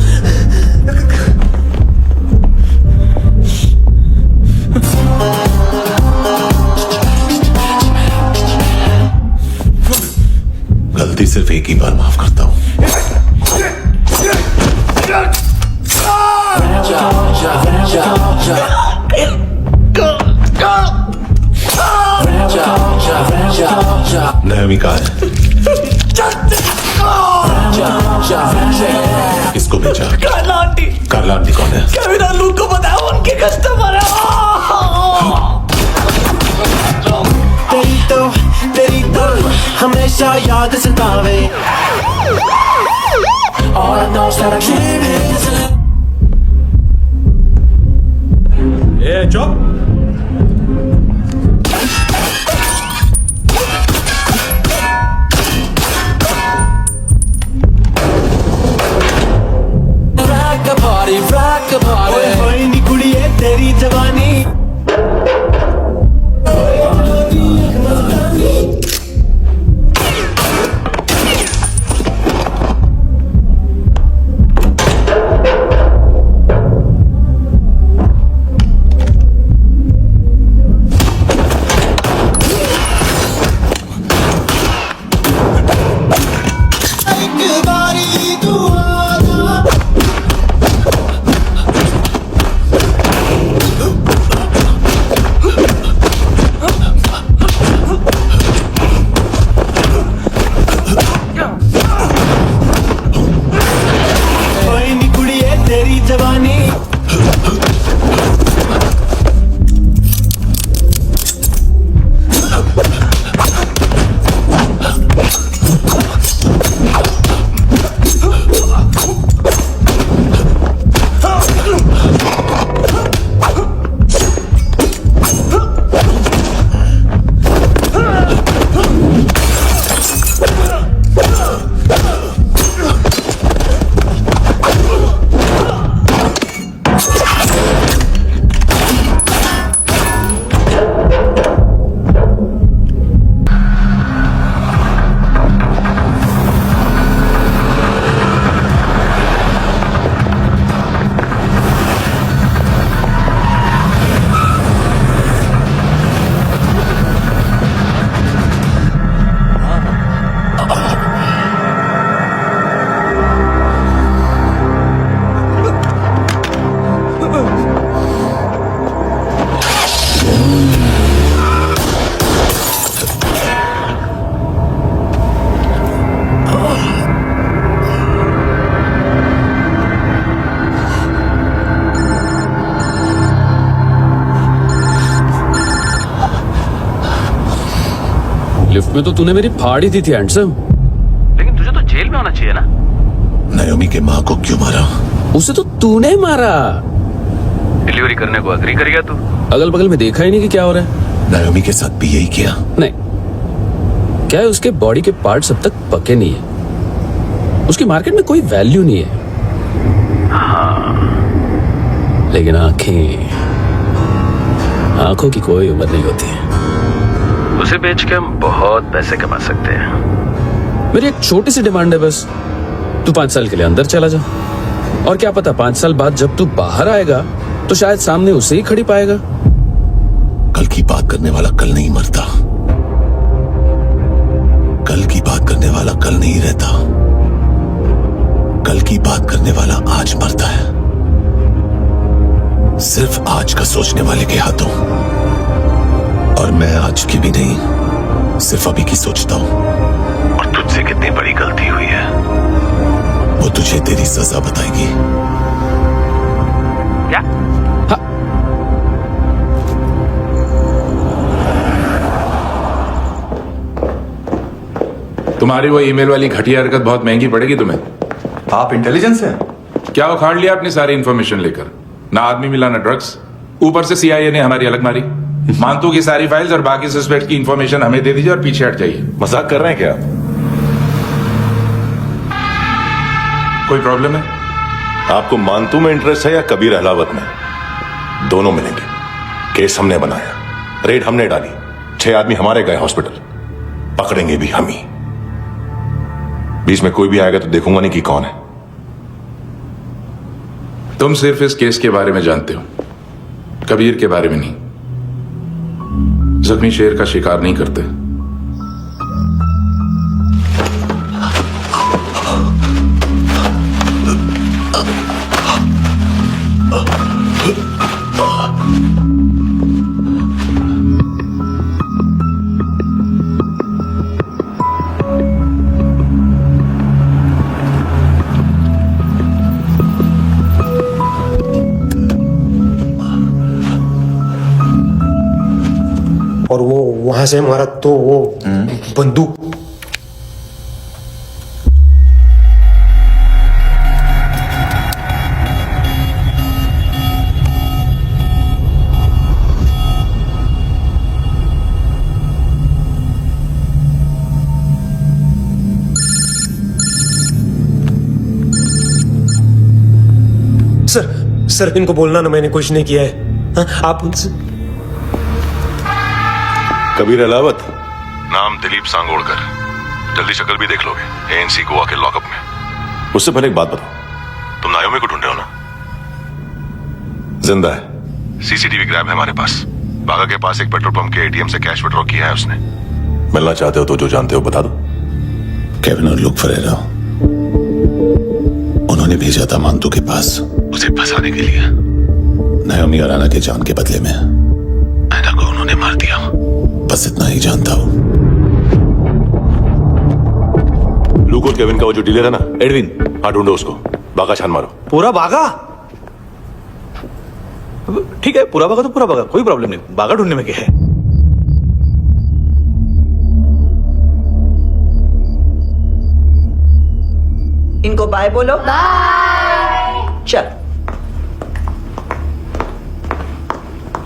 गलती सिर्फ एक ही बार माफ करता हूँ। नयमी कहाँ है? किसको भेजा? कार्ला आंटी। कार्ला आंटी कौन है? केविन और लूक को बताया, उनके कस्टमर है। तेरी तो हमेशा याद सतावे। All I know is that I can't listen. ए चुप। rock the party. ओए होए नी कुड़िए तेरी जवानी। लिफ्ट में तो तूने मेरी फाड़ ही दी थी हैंडसम। लेकिन तुझे तो जेल में होना चाहिए ना। नायोमी के माँ को क्यों मारा? उसे तो तूने मारा। डिलीवरी करने को अग्री कर गया तू। अगल बगल में देखा ही नहीं कि क्या हो रहा है। नायोमी के साथ भी यही किया? नहीं, क्या है उसके बॉडी के पार्ट्स अब तक पके नहीं है, उसकी मार्केट में कोई वैल्यू नहीं है। हाँ, लेकिन आंखों की कोई उम्र नहीं होती है। उसे बेच के हम बहुत पैसे कमा सकते हैं। मेरी एक छोटी सी डिमांड है बस, तू 5 साल के लिए अंदर चला जा, और क्या पता 5 साल बाद जब तू बाहर आएगा तो शायद सामने उसे ही खड़ी पाएगा। कल की बात करने वाला कल नहीं मरता, कल की बात करने वाला कल नहीं रहता, कल की बात करने वाला आज मरता है। सिर्फ आज का सोचने वाले के हाथों। और मैं आज की भी नहीं, सिर्फ अभी की सोचता हूं। और तुझसे कितनी बड़ी गलती हुई है वो तुझे तेरी सजा बताएगी। क्या? तुम्हारी वो ईमेल वाली घटिया हरकत बहुत महंगी पड़ेगी तुम्हें। आप इंटेलिजेंस हैं? क्या उखाड़ लिया अपनी सारी इन्फॉर्मेशन लेकर? ना आदमी मिला ना ड्रग्स, ऊपर से CIA ने हमारी अलग मारी। मानतू की सारी फाइल्स और बाकी सस्पेक्ट की इन्फॉर्मेशन हमें दे दीजिए और पीछे हट जाइए। मजाक कर रहे हैं क्या? कोई प्रॉब्लम है? आपको मानतू में इंटरेस्ट है या कबीर अहलावत में? दोनों मिलेंगे। केस हमने बनाया, रेड हमने डाली, 6 आदमी हमारे गए हॉस्पिटल, पकड़ेंगे भी हम ही। बीच में कोई भी आएगा तो देखूंगा नहीं कि कौन है। तुम सिर्फ इस केस के बारे में जानते हो, कबीर के बारे में नहीं। जख्मी शेर का शिकार नहीं करते। और वो वहां से मारा तो वो बंदूक। सर इनको बोलना ना मैंने कुछ नहीं किया है। हाँ, आप उनसे। कबीर अहलावत, नाम दिलीप सांगोड़कर। जल्दी शक्ल भी देख लोगे ANC गोवा के लॉकअप में। उससे पहले एक बात बताओ, तुम नायोमी को ढूंढ रहे हो ना? जिंदा है, CCTV ग्रैब है हमारे पास। बागा के पास एक पेट्रोल पंप के ATM से कैश विड्रॉ किया है उसने। मिलना चाहते हो तो जो जानते हो बता दो। केविन और लुक फरेरा, उन्होंने भेजा था मानतू के पास उसे फंसाने के लिए। नायोमी और आना के जान के बदले में एना को उन्होंने मार दिया। बस इतना ही जानता हूं। लूक और केविन का वो जो डीलर है ना, एडविन, हाँ ढूंढो उसको। बागा छान मारो। पूरा बागा? ठीक है, पूरा बागा तो पूरा बागा, कोई प्रॉब्लम नहीं। बागा ढूंढने में क्या है? इनको बाय बोलो। बाय। चल,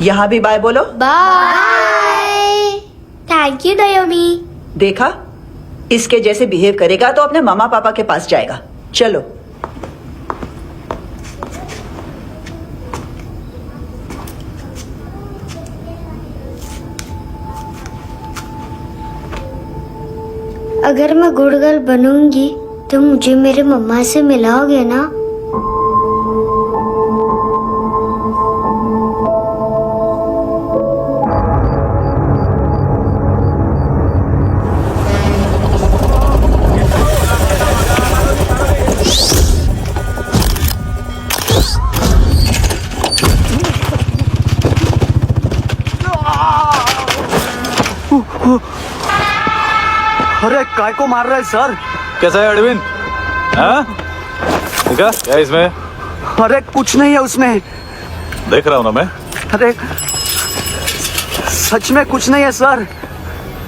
यहां भी बाय बोलो। बाय। Thank you नायोमी। देखा, इसके जैसे बिहेव करेगा तो अपने मामा पापा के पास जाएगा। चलो। अगर मैं गुड गर्ल बनूंगी तो मुझे मेरे मम्मा से मिलाओगे ना? अरे काय को मार रहा है सर? कैसा है अरविंद? हाँ? देखा क्या है इसमें? अरे कुछ नहीं है उसमें। देख रहा हूं ना मैं। अरे सच में कुछ नहीं है सर।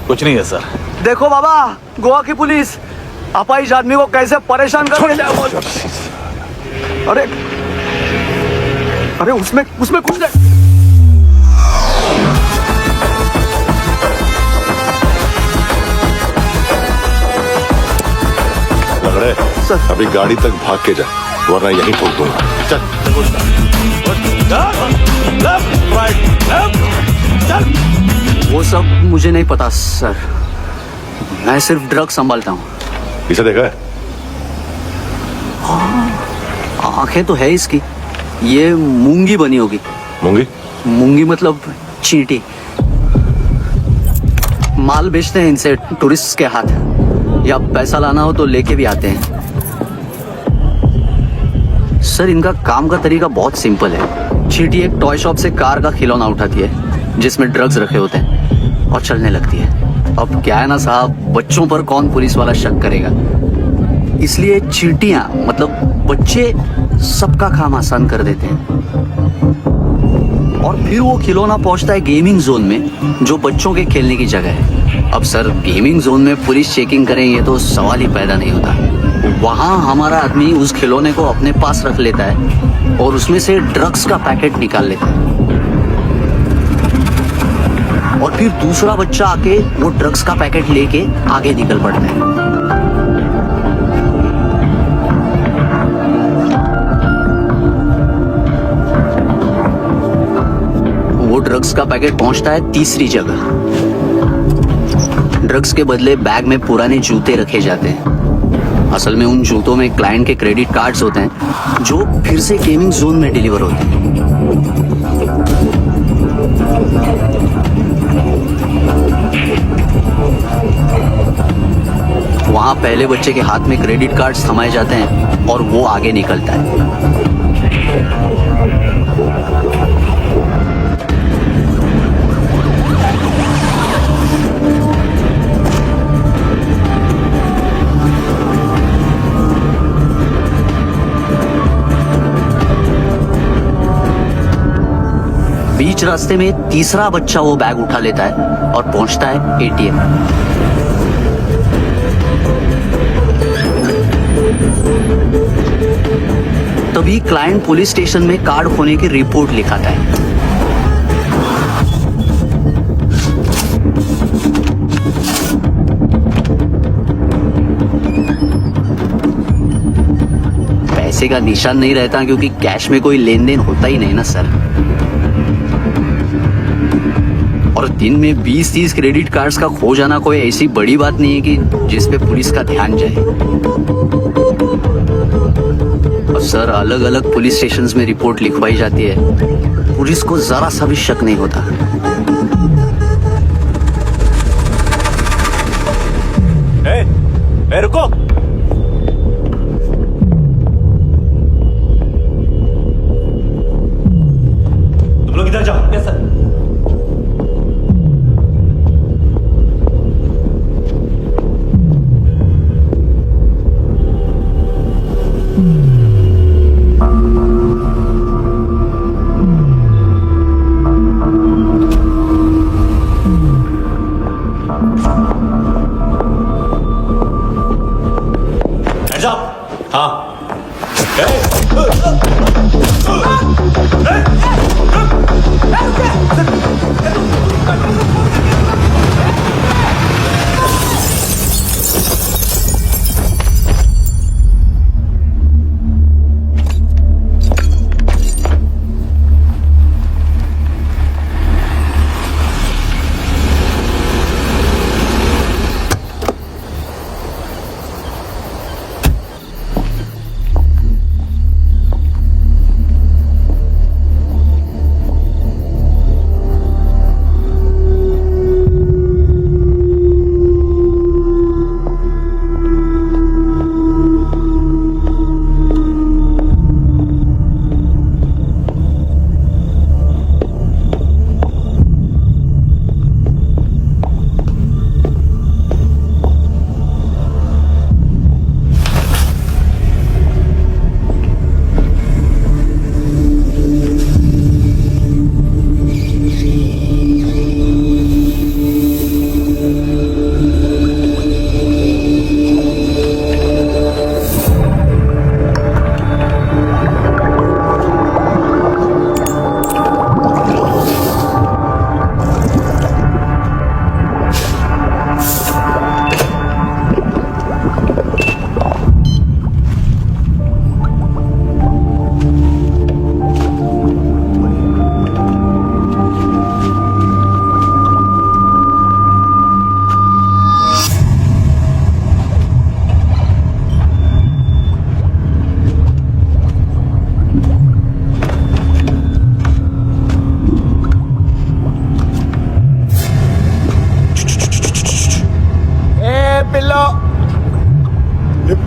कुछ नहीं है सर। देखो बाबा, गोवा की पुलिस अपाहिज आदमी को कैसे परेशान कर रही है। अरे अरे उसमें कुछ नहीं। लग सर अभी गाड़ी तक भाग के जा, वरना यहीं ठोक दूंगा। चल। वो सब मुझे नहीं पता सर, मैं सिर्फ ड्रग संभालता हूँ। इसे देखा है? आंखें तो है इसकी, ये मूंगी बनी होगी। मूंगी? मूंगी मतलब चींटी। माल बेचते हैं इनसे टूरिस्ट के हाथ, या पैसा लाना हो तो लेके भी आते हैं। सर इनका काम का तरीका बहुत सिंपल है। चींटी एक टॉय शॉप से कार का खिलौना उठाती है जिसमें ड्रग्स रखे होते हैं और चलने लगती है। अब क्या है ना साहब, बच्चों पर कौन पुलिस वाला शक करेगा, इसलिए चींटियां मतलब बच्चे सबका काम आसान कर देते हैं। और फिर वो खिलौना पहुंचता है गेमिंग जोन में, जो बच्चों के खेलने की जगह है। अब सर गेमिंग जोन में पुलिस चेकिंग करे ये तो सवाल ही पैदा नहीं होता। वहां हमारा आदमी उस खिलौने को अपने पास रख लेता है और उसमें से ड्रग्स का पैकेट निकाल लेता है, और फिर दूसरा बच्चा आके वो ड्रग्स का पैकेट लेके आगे निकल पड़ता है। वो ड्रग्स का पैकेट पहुंचता है तीसरी जगह। ड्रग्स के बदले बैग में पुराने जूते रखे जाते हैं। असल में उन जूतों में क्लाइंट के क्रेडिट कार्ड्स होते हैं जो फिर से गेमिंग जोन में डिलीवर होते हैं। वहां पहले बच्चे के हाथ में क्रेडिट कार्ड्स थमाए जाते हैं और वो आगे निकलता है। बीच रास्ते में तीसरा बच्चा वो बैग उठा लेता है और पहुंचता है एटीएम। तभी क्लाइंट पुलिस स्टेशन में कार्ड खोने की रिपोर्ट लिखाता है। पैसे का निशान नहीं रहता क्योंकि कैश में कोई लेन देन होता ही नहीं ना सर। और दिन में 20-30 क्रेडिट कार्ड्स का खो जाना कोई ऐसी बड़ी बात नहीं है कि जिस पे पुलिस का ध्यान जाए। और सर अलग अलग पुलिस स्टेशंस में रिपोर्ट लिखवाई जाती है, पुलिस को जरा सा भी शक नहीं होता। रुको, तुम लोग इधर जाओ। Yes sir.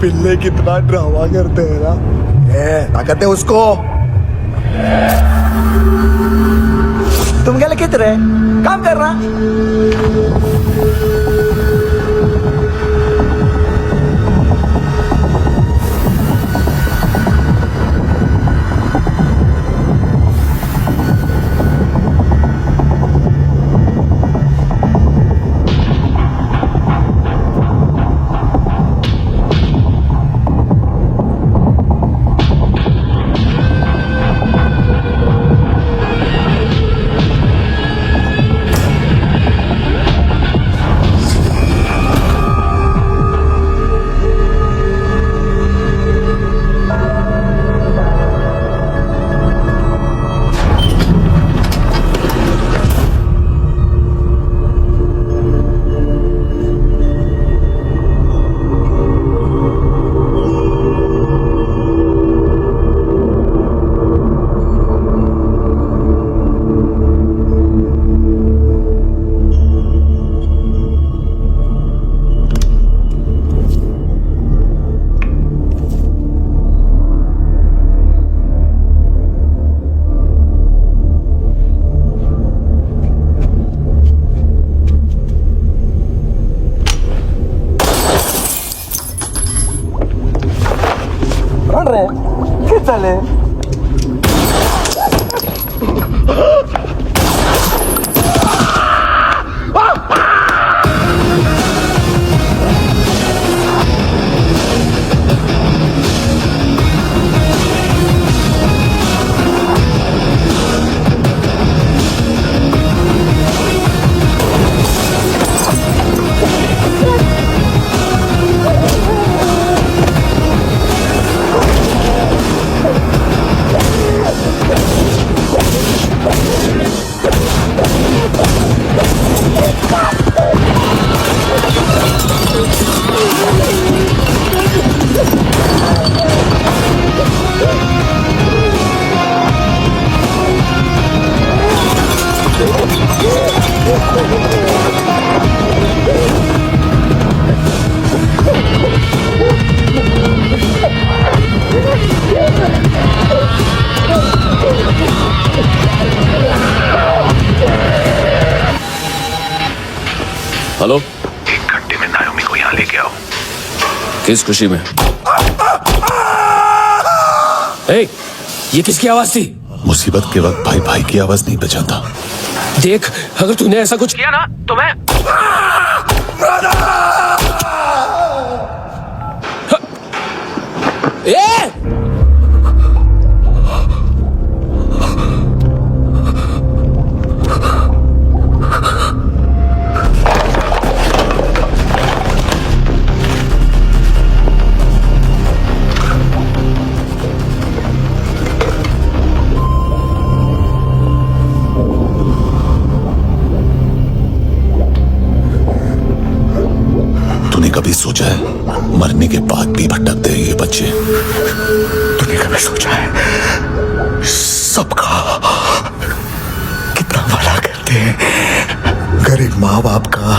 पिल्ले कितना ड्रामा करते हैं ना। क्या कहते हैं उसको? तुम क्या लिखित रहे? काम कर रहा। चले हेलो, 1 घंटे में नायोमी को यहाँ लेके आओ। किस खुशी में? ए, ये किसकी आवाज थी? मुसीबत के वक्त भाई भाई की आवाज नहीं बचाता। देख, अगर तूने ऐसा कुछ किया ना तो मैं ए! कभी सोचा है मरने के बाद भी भटकते हैं ये बच्चे? तूने कभी सोचा है सबका कितना भला करते हैं? गरीब माँ बाप का,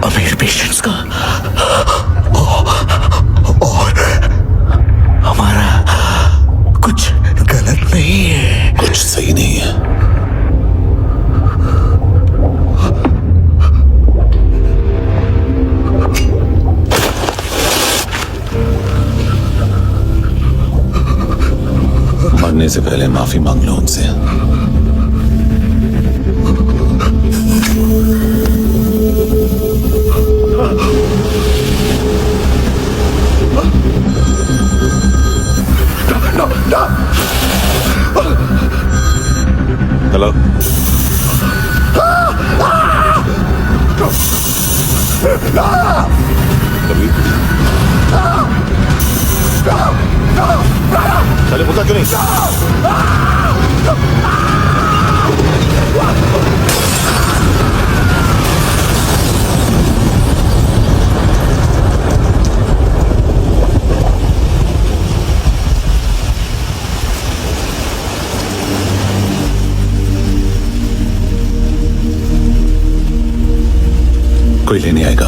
अमीर पेशेंट्स का, और हमारा कुछ गलत नहीं है, कुछ सही नहीं है। मरने से पहले माफी मांग लो उनसे। हेलो, चले बोलता क्यों नहीं? कोई लेने आएगा।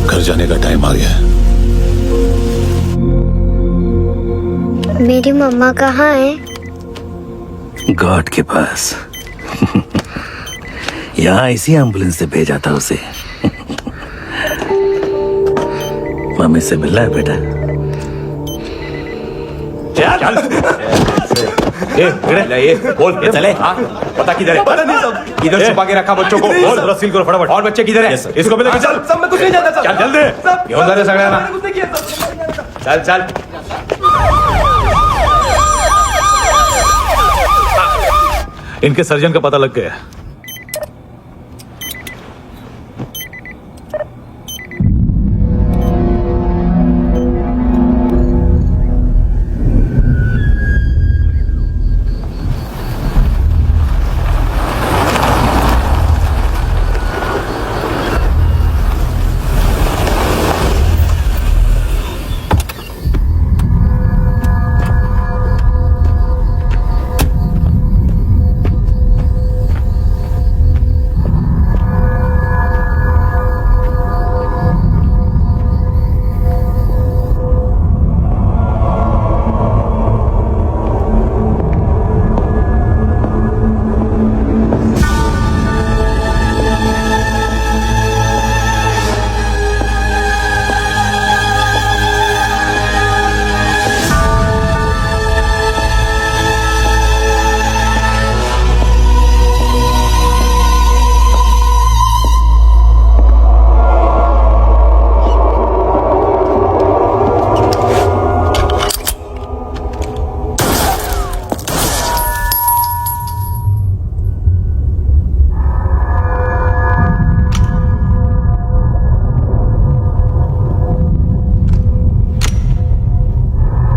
घर जाने का टाइम आ गया। भाई है। मेरी मम्मा कहाँ है? गॉड के पास। यहाँ इसी एम्बुलेंस से भेजा था उसे। मम्मी से मिला है बेटा? चल ये बोल के चले। पता किधर है? पता नहीं सब इधर छुपा के रखा बच्चों को। बोल जरा सील करो फटाफट। और बच्चे किधर है? इसको भी लेके चल। सब मैं कुछ नहीं जानता। चल जल्दी घेऊन जा रे सगळ्यांना। चल चल। इनके सर्जन का पता लग गया।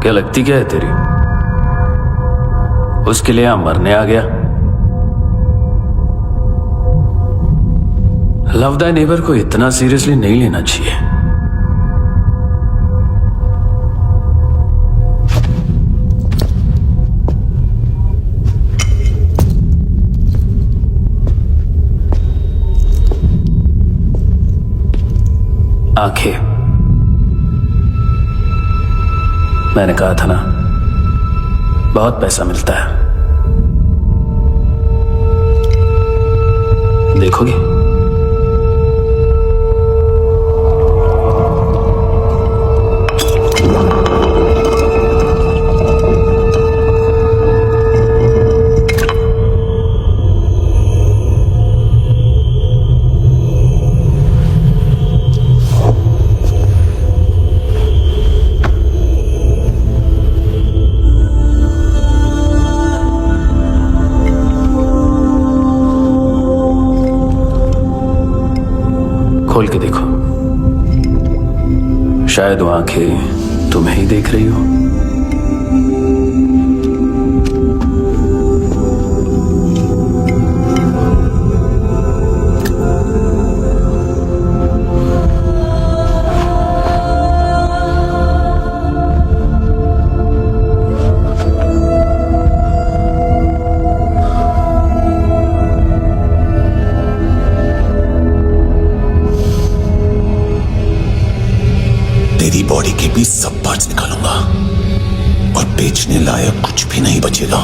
क्या लगती क्या है तेरी? उसके लिए यहां मरने आ गया? लव द नेबर को इतना सीरियसली नहीं लेना चाहिए। आंखें, मैंने कहा था ना, बहुत पैसा मिलता है। देखोगे? खोल के देखो, शायद वो आंखें तुम्हें ही देख रही हो। तेरी बॉडी के भी सब पार्ट्स निकालूंगा और बेचने लायक कुछ भी नहीं बचेगा।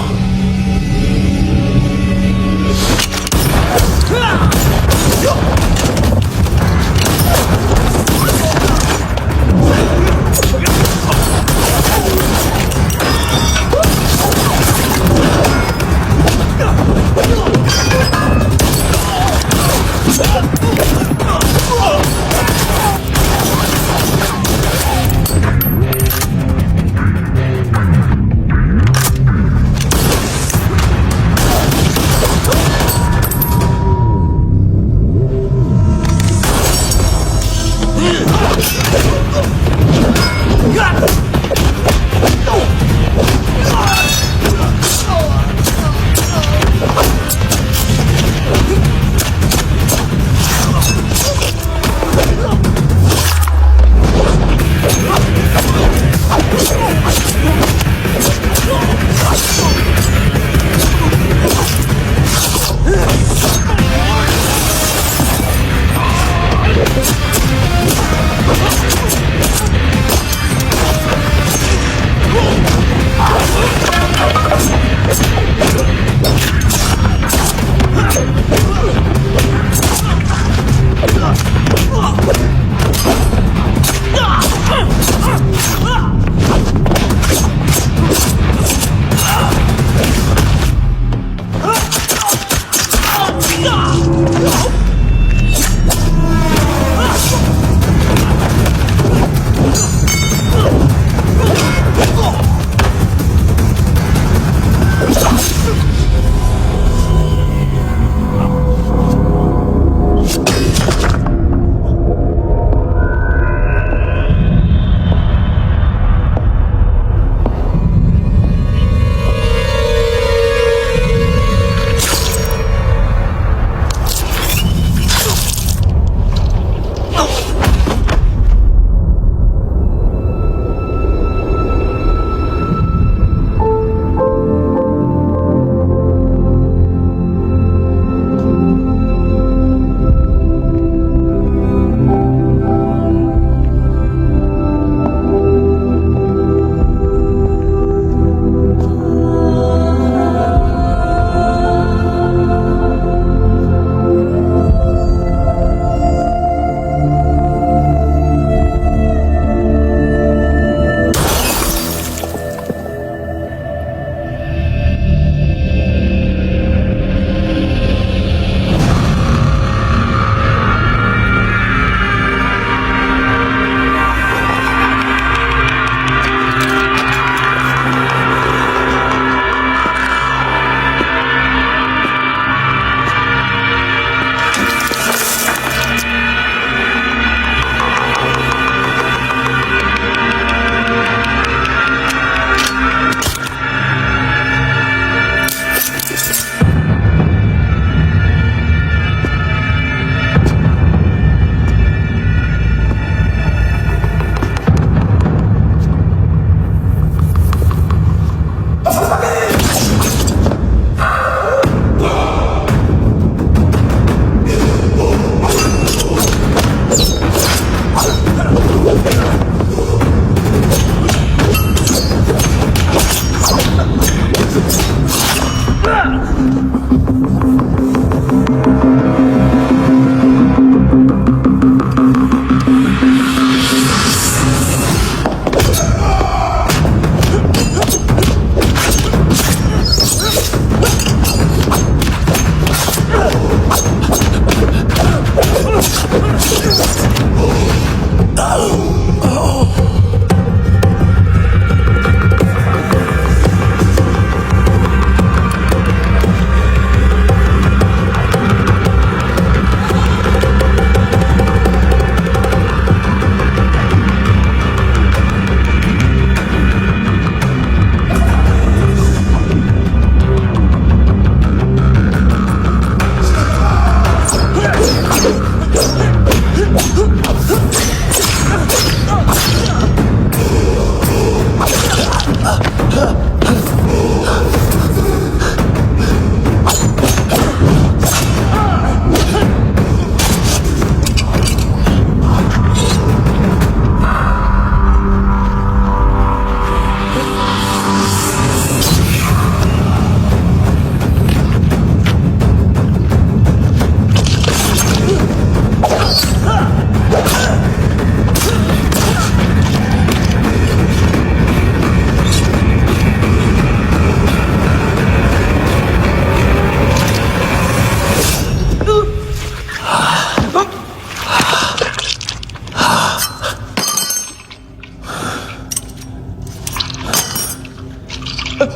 हेलो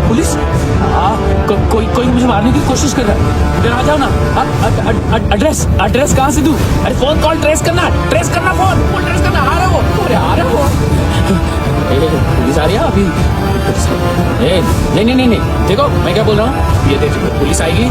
पुलिस, कोई मुझे मारने की कोशिश कर रहा है। इधर आ जाओ ना। एड्रेस कहाँ से दूं? अरे फोन कॉल ट्रेस करना फोन ट्रेस करना। आ रहे हो? अरे आ रहे हो? पुलिस आ रही है अभी? नहीं, देखो मैं क्या बोल रहा हूँ, ये देखो पुलिस आएगी।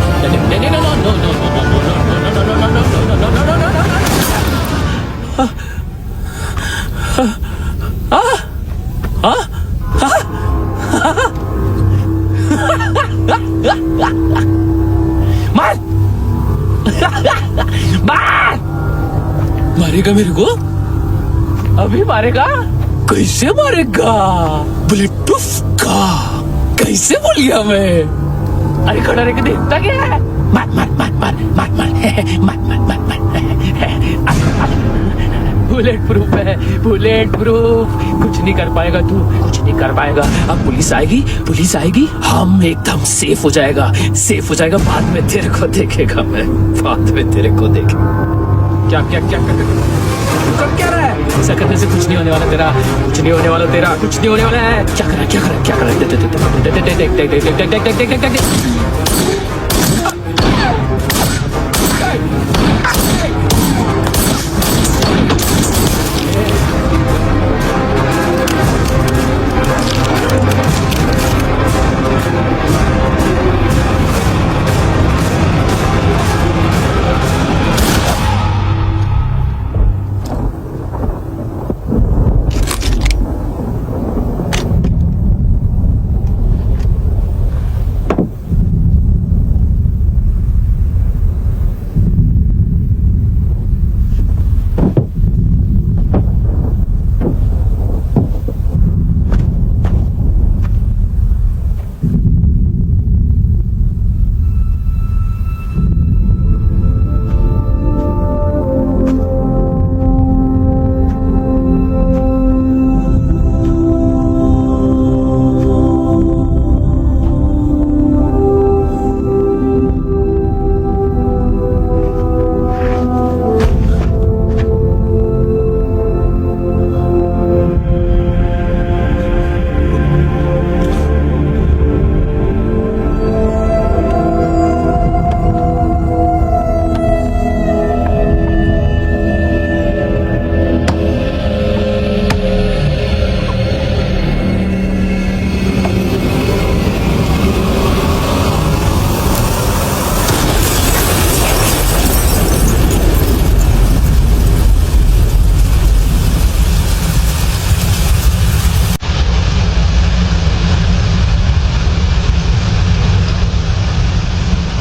मार मारेगा मेरे को? अभी मारेगा? कैसे मारेगा? बुलेट प्रूफ का कैसे बोल गया मैं? अरे खड़ा रह के देखता क्या है? मार मार मार मार मार मार मार मार। बुलेट प्रूफ है, बुलेट प्रूफ। कुछ नहीं कर पाएगा तू, कुछ नहीं कर पाएगा। अब पुलिस आएगी, हम एकदम सेफ हो जाएगा। बाद में तेरे को देखेगा मैं, बाद में तेरे को देखेगा। क्या रहा है? ऐसा करने से कुछ नहीं होने वाला तेरा, कुछ नहीं होने वाला है। क्या कर रहा है?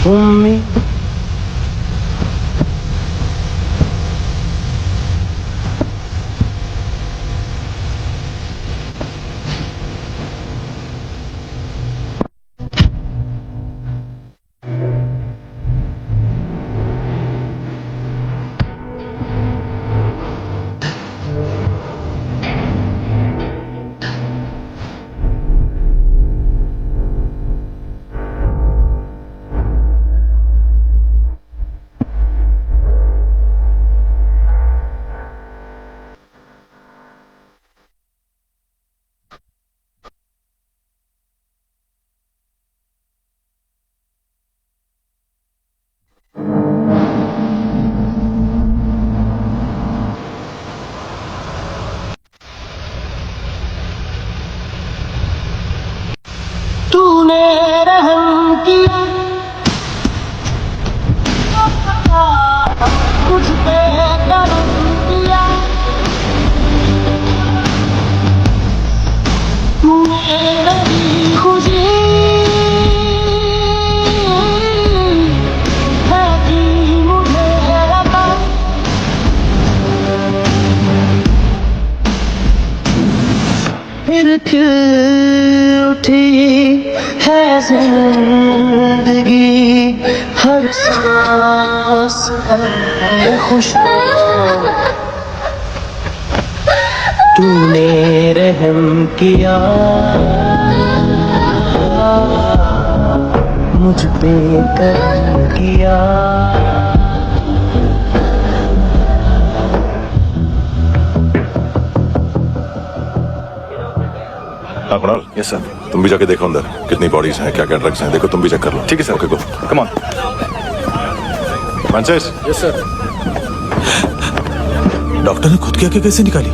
मम्मी जिंदगी हर सांस है खुशबू तूने रहम किया मुझ पे करम किया हाँ कुणाल, यस सर। तुम भी जाके देखो अंदर कितनी बॉडीज हैं, क्या क्या ड्रग्स हैं, देखो तुम भी चेक कर लो। ठीक है sir. Okay go, come on. Francis. Yes sir. Doctor ने खुद की आंखें कैसे निकाली?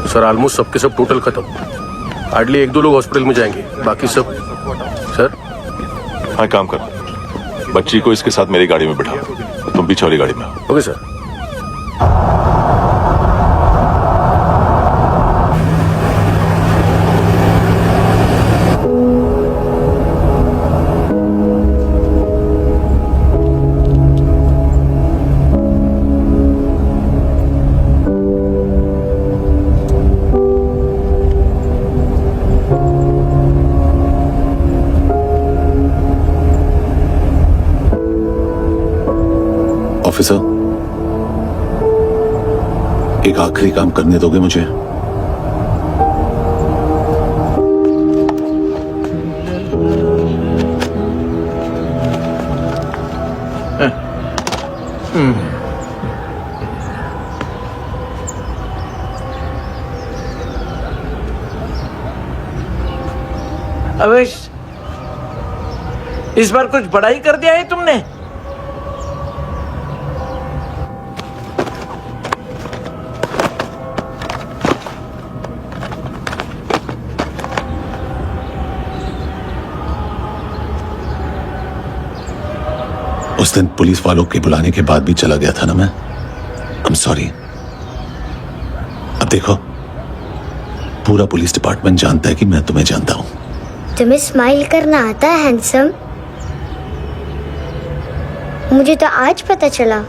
सर ऑलमोस्ट सबके सब टोटल खत्म। हार्डली 1-2 लोग हॉस्पिटल में जाएंगे, बाकी सब। सर हाँ काम कर, बच्ची को इसके साथ मेरी गाड़ी में बिठा, तुम पीछे वाली गाड़ी में। Okay sir. ऑफिसर, एक आखिरी काम करने दोगे मुझे? अवेश, इस बार कुछ बड़ा ही कर दिया है तुमने। उस दिन पुलिस वालों के बुलाने के बाद भी चला गया था ना मैं। I am sorry. अब देखो, पूरा पुलिस डिपार्टमेंट जानता है कि मैं तुम्हें जानता हूं। तुम्हें स्माइल करना आता है हैंडसम? मुझे तो आज पता चला।